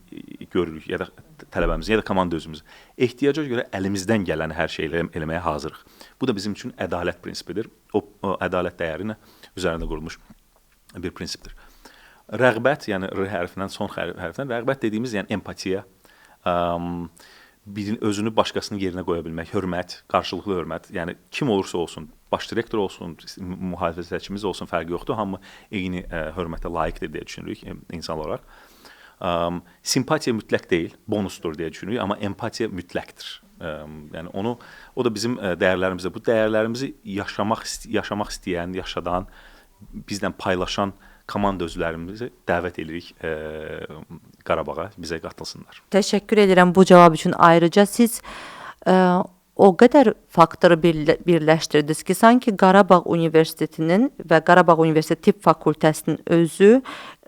görürük ya da tələbəmizin ya da komanda özümüz ehtiyaca görə əlimizdən gələn hər şeyi eləməyə hazırıq. Bu da bizim üçün ədalət prinsipidir. O ədalət dəyərinə üzərində qurulmuş bir prinsipdir. Rəğbət, yəni R hərfindən son hərfdən rəğbət dediyimiz yəni empatiya, birin özünü başqasının yerinə qoya bilmək, hörmət, qarşılıqlı hörmət, yəni kim olursa olsun, baş direktor olsun, mühafizəçimiz olsun, fərqi yoxdur, hamı eyni hörmətə layiqdir deyə düşünürük insan olaraq. Simpatiya mütləq deyil, bonusdur deyə düşünürük, amma empatiya mütləqdir. Yəni o da bizim dəyərlərimizdir. Bu dəyərlərimizi yaşamaq istəyən, yaşadan, bizlə paylaşan komanda üzvlərimizi dəvət edirik Qarabağa bizə qatılsınlar. Təşəkkür edirəm bu cavab üçün. Ayrıca siz o qədər faktoru birləşdirdiniz ki, sanki Qarabağ Universitetinin və Qarabağ Universiteti Tibb Fakültəsinin özü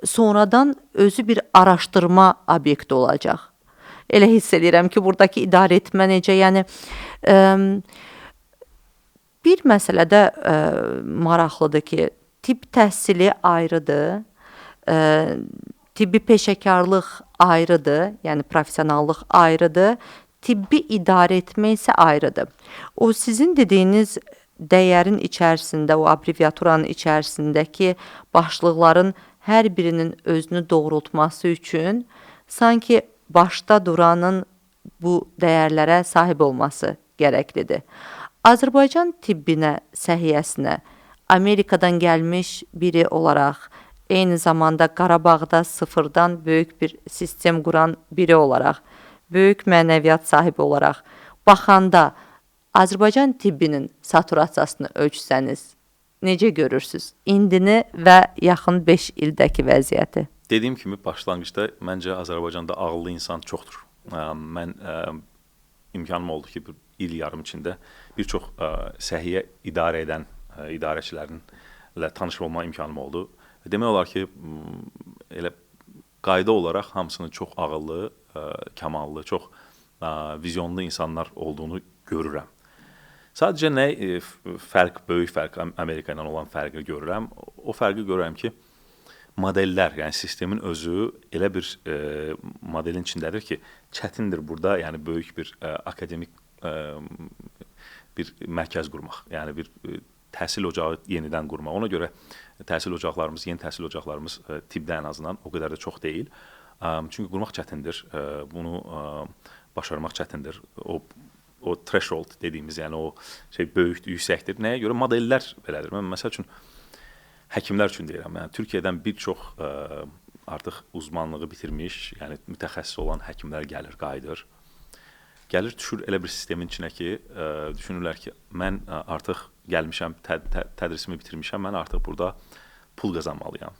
sonradan özü bir araşdırma obyekti olacaq. Elə hiss edirəm ki, buradakı idarə etmə necə, yəni bir məsələdə maraqlıdır ki, tibb təhsili ayrıdır, tibbi peşəkarlıq ayrıdır, yəni professionallıq ayrıdır, tibbi idarə etmə isə ayrıdır. O sizin dediyiniz dəyərin içərisində, o abreviaturanın içərisindəki başlıqların hər birinin özünü doğrultması üçün sanki başda duranın bu dəyərlərə sahib olması gərəklidir. Azərbaycan tibbinə, səhiyyəsinə Amerikadan gəlmiş biri olaraq, eyni zamanda Qarabağda sıfırdan böyük bir sistem quran biri olaraq, böyük mənəviyyat sahibi olaraq baxanda Azərbaycan tibbinin saturasiyasını ölçsəniz, necə görürsünüz? İndini və yaxın 5 ildəki vəziyyəti. Dediyim kimi başlanğıcda məncə Azərbaycanda ağıllı insan çoxdur. Mən imkanım oldu ki, bir il yarım içində bir çox səhiyyə idarə edən idarəçilərinlə tanış olma imkanım oldu. Demək olar ki, elə qayda olaraq hamısının çox ağıllı, kamallı, çox vizyonlu insanlar olduğunu görürəm. Sadəcə nə böyük fərq Amerika ilə olan fərqi görürəm. O fərqi görürəm ki, modellər, yəni sistemin özü elə bir modelin içindədir ki, çətindir burada, yəni böyük bir akademik bir mərkəz qurmaq, yəni bir təhsil ocağı yenidən qurmaq. Ona görə yeni təhsil ocaqlarımız tibbdə ən azından o qədər də çox deyil. Çünki qurmaq çətindir, bunu başarmaq çətindir. O threshold dediyimiz, yəni o böyükdür, yüksəkdir. Nəyə görə? Modellər belədir. Mən məsəl üçün həkimlər üçün deyirəm. Yəni Türkiyədən bir çox artıq uzmanlığı bitirmiş, yəni mütəxəssis olan həkimlər gəlir, qayıdır. Gəlir, düşür elə bir sistemin içinə ki, düşünürlər ki, mən artıq gəlmişəm, tədrisimi bitirmişəm, mən artıq burada pul qazanmalıyam.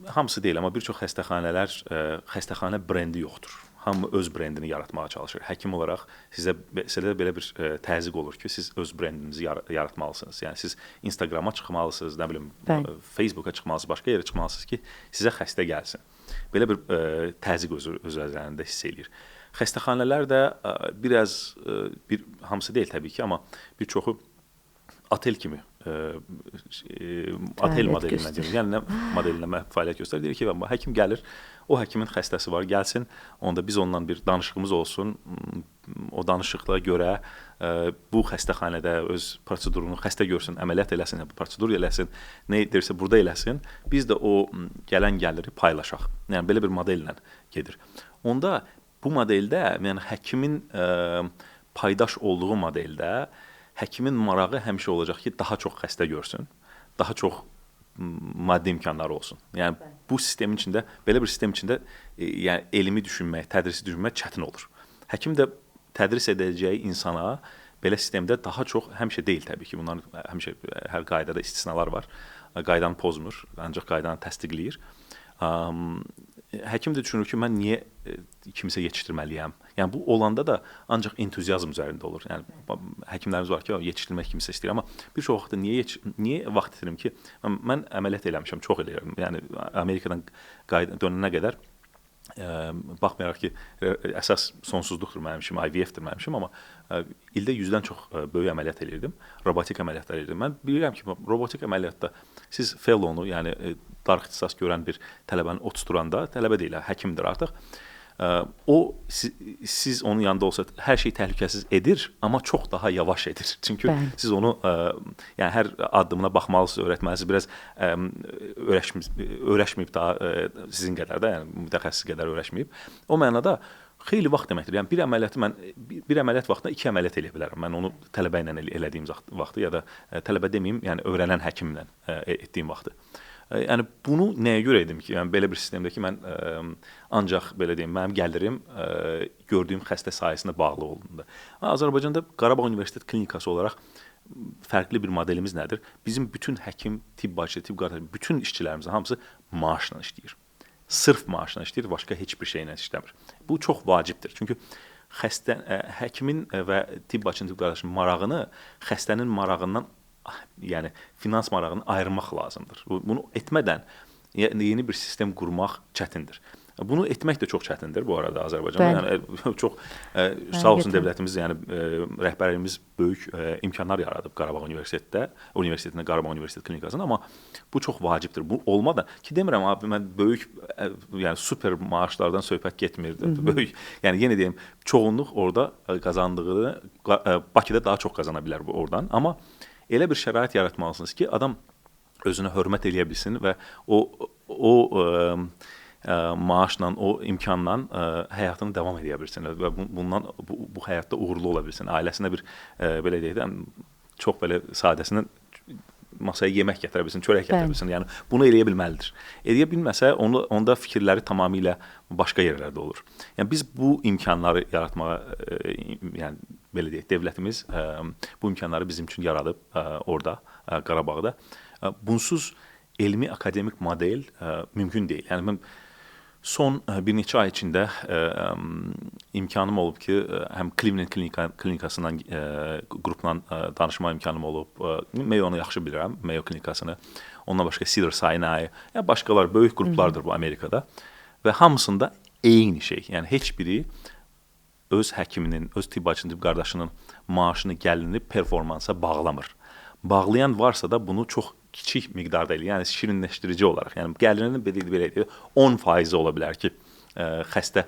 Hamısı deyil, amma bir çox xəstəxana brendi yoxdur. Hamı öz brendini yaratmağa çalışır. Həkim olaraq sizə belə bir təzyiq olur ki, siz öz brendinizi yaratmalısınız. Yəni siz Instagrama çıxmalısınız, nə bilim, Facebooka çıxmalısınız, başqa yerə çıxmalısınız ki, sizə xəstə gəlsin. Belə bir təzyiq öz üzərində hiss eləyir. Xəstəxanələr də hamısı deyil təbii ki, amma bir çoxu otel kimi, otel modelinə deyir. Yəni nə modelinə fəaliyyət göstərir? Deyir ki, həkim gəlir, o həkimin xəstəsi var, gəlsin, onda biz ondan bir danışığımız olsun, o danışıqla görə bu xəstəxanədə öz prosedurunu xəstə görsün, əməliyyat eləsin, prosedur eləsin, nə edirsə burada eləsin, biz də o gələn gəliri paylaşaq. Yəni belə bir modellə gedir. Onda bu modeldə, yəni həkimin paydaş olduğu modeldə həkimin marağı həmişə olacaq ki, daha çox xəstə görsün, daha çox maddi imkanları olsun. Yəni bu sistemin içində, belə bir sistem içində yəni elmi düşünmək, tədrisi düşünmək çətin olur. Həkim də tədris edəcəyi insana belə sistemdə daha çox, həmişə deyil təbii ki, bunların həmişə hər qaydada istisnalar var. Qaydanı pozmur, ancaq qaydanı təsdiqləyir. Həkim də düşünür ki, mən niyə kimisə yetişdirməliyəm? Yəni bu olanda da ancaq entuziazm üzərində olur. Yəni həkimlərimiz var ki, yetişdirmək kimisə istəyir, amma bir çox vaxt niyə vaxt itirim ki, mən əməliyyat eləmişəm, çox eləyirəm. Yəni Amerikadan dönənə qədər baxmayaraq ki, əsas sonsuzluqdur mənim işim, IVF-dir mənim işim, amma ildə 100-dən çox böyük əməliyyat eləyirdim, robotik əməliyyatlar eləyirdim. Mən bilirəm ki, robotik əməliyyatda siz fellownu, yəni dar ixtisas görən bir tələbəni oturanda, tələbə deyil, həkimdir artıq. O siz onun yanında olsa hər şey təhlükəsiz edir, amma çox daha yavaş edir. Çünki siz onu yəni hər addımına baxmalısınız, öyrətməlisiniz. Biraz öyrəşməyib daha sizin qədər də, yəni mütəxəssis qədər öyrəşməyib. O mənada xeyli vaxt deməkdir. Yəni bir əməliyyatı mən bir əməliyyat vaxtında 2 əməliyyat eləyə bilərəm. Mən onu tələbə ilə elədiyim vaxtı ya da tələbə deməyim, yəni öyrənən həkimlə etdiyim vaxtı. Yəni bunu nəyə görə edim ki, yəni belə bir sistemdə ki, mən ancaq belə deyim, mənim gəlirim gördüyüm xəstə sayısına bağlı olduğunda. Azərbaycanda Qarabağ Universitet Klinikası olaraq fərqli bir modelimiz nədir? Bizim bütün həkim, tibb bacısı, tibb qardaşı, bütün işçilərimizin hamısı maaşla işləyir. Sırf maaşla işləyir, başqa heç bir şeylə işləmir. Bu çox vacibdir. Çünki həkimin və tibb bacısının, tibb qardaşının marağını xəstənin marağından, yəni finans marağını ayırmaq lazımdır. Bunu etmədən yeni bir sistem qurmaq çətindir. Bunu etmək də çox çətindir bu arada Azərbaycanda. Yəni çox sağ olsun dövlətimiz, yəni rəhbərliyimiz böyük imkanlar yaradıb Qarabağ Universitetində, Qarabağ Universitet Klinikasında, amma bu çox vacibdir. Bu olmadan ki demirəm abi mən böyük yəni super maaşlardan söhbət getmir. Böyük, yəni yenə deyim, çoğunluq orada qazandığını Bakıda daha çox qazana bilər oradan, amma elə bir şərait yaratmalısınız ki, adam özünə hörmət eləyə bilsin və o maaşla, o imkanla həyatını davam edə bilsin və bundan bu həyatda uğurlu ola bilsin. Ailəsinə bir belə deyək də çox belə sadəsindən masaya yemək gətirə bilsin, çörək gətirə bilsin. Yəni bunu eləyə bilməlidir. Eləyə bilməsə onda fikirləri tamamilə başqa yerlərdə olur. Yəni biz bu imkanları yaratmağa, yəni belə deyək, dövlətimiz bu imkanları bizim üçün yaradıb orada Qarabağda. Bunsuz elmi akademik model mümkün deyil. Yəni mən son bir neçə ay içində imkanım olub ki, həm Cleveland klinikasından qrupla danışma imkanım olub. Mayo-nu yaxşı bilirəm, Mayo klinikasını. Ondan başqa Cedars-Sinai, yəni başqalar böyük qruplardır bu Amerikada və hamısında eyni şey. Yəni heç biri öz həkiminin, öz tibb bacısının, tibb qardaşının maaşını, gəlini performansa bağlamır. Bağlayan varsa da bunu çox kiçik miqdarda eləyir, yəni şirinləşdirici olaraq. Yəni gəlirinin belə 10% ola bilər ki, xəstə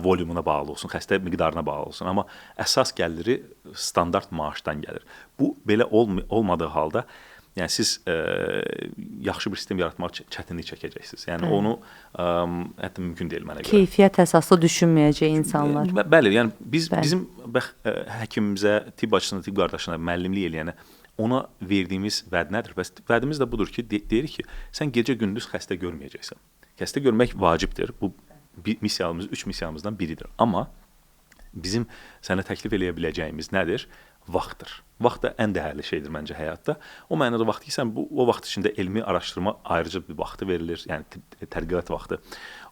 volumuna bağlı olsun, xəstə miqdarına bağlı olsun. Amma əsas gəliri standart maaşdan gəlir. Bu belə olmadığı halda, yəni siz yaxşı bir sistem yaratmaq çətinlik çəkəcəksiniz. Yəni onu hətta mümkün deyil mənə görə. Keyfiyyət əsaslı düşünməyəcək insanlar. Bəli, yəni bizim həkimimizə, tibb bacısına, tibb qardaşına müəllimlik eləyənə ona verdiyimiz vəd nədir? Bəs vədimiz də budur ki, deyirik ki, sən gecə-gündüz xəstə görməyəcəksən. Xəstə görmək vacibdir. Bu missiyamız, 3 missiyamızdan biridir. Amma bizim sənə təklif eləyə biləcəyimiz nədir? Vaxtdır. Vaxt da ən dəyərli şeydir məncə həyatda. O mənada vaxt ki, sən o vaxt içində elmi araşdırma ayrıca bir vaxtı verilir, yəni tədqiqat vaxtı.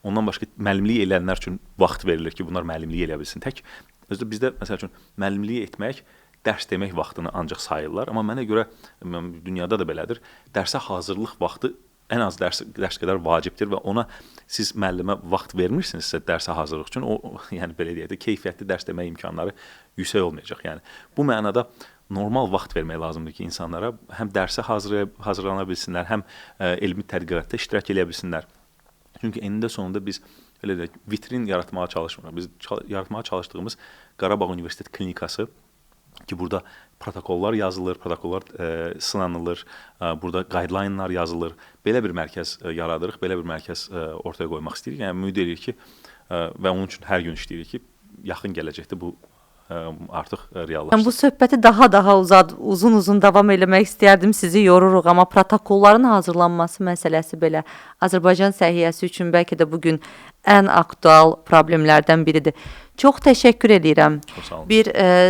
Ondan başqa müəllimlik eləyənlər üçün vaxt verilir ki, bunlar müəllimlik eləyə bilsin. Tək özdə bizdə məsəl üçün müəllimlik etmək dərs demək vaxtını ancaq sayırlar, amma mənə görə dünyada da belədir. Dərsə hazırlıq vaxtı ən az dərs qədər vacibdir və ona siz müəllimə vaxt vermirsinizsə dərsə hazırlıq üçün, yəni belə deyək də keyfiyyətli dərs demək imkanları yüksək olmayacaq. Yəni bu mənada normal vaxt vermək lazımdır ki, insanlara həm dərsə hazırlana bilsinlər, həm elmi tədqiqatda iştirak edə bilsinlər. Çünki enində sonunda biz belə deyək, vitrin yaratmağa çalışmırıq. Biz yaratmağa çalışdığımız Qarabağ Universitet Klinikası ki, burada protokollar yazılır, protokollar sınanılır, burada guideline-lar yazılır. Belə bir mərkəz yaradırıq, belə bir mərkəz ortaya qoymaq istəyirik. Yəni, ümid edirik ki, və onun üçün hər gün işləyirik ki, yaxın gələcəkdə bu artıq reallaşır. Bu söhbəti daha uzun davam eləmək istərdim, sizi yoruruq, amma protokolların hazırlanması məsələsi belə Azərbaycan səhiyyəsi üçün bəlkə də bugün ən aktual problemlərdən biridir. Çox təşəkkür edirəm.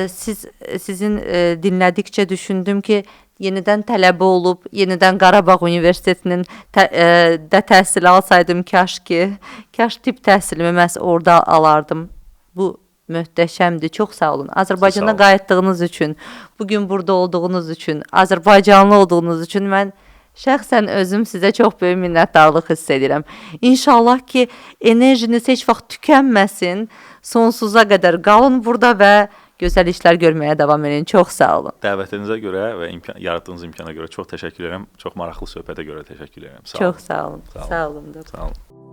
Sizin dinlədikcə düşündüm ki, yenidən tələbə olub, yenidən Qarabağ Universitetinin də təhsil alsaydım, kaş tibb təhsilimi məhz orada alardım. Bu möhtəşəmdir. Çox sağ olun. Azərbaycana qayıtdığınız üçün, bugün burada olduğunuz üçün, Azərbaycanlı olduğunuz üçün mən şəxsən özüm sizə çox böyük minnətdarlıq hiss edirəm. İnşallah ki, enerjiniz heç vaxt tükənməsin, sonsuza qədər qalın burada və Gözəl işlər görməyə davam edin. Çox sağ olun. Dəvətinizə görə və yaratdığınız imkana görə çox təşəkkür edirəm. Çox maraqlı söhbətə görə təşəkkür edirəm. Sağ olun. Çox sağ olun. Sağ olun. Sağ olun. Sağ olun.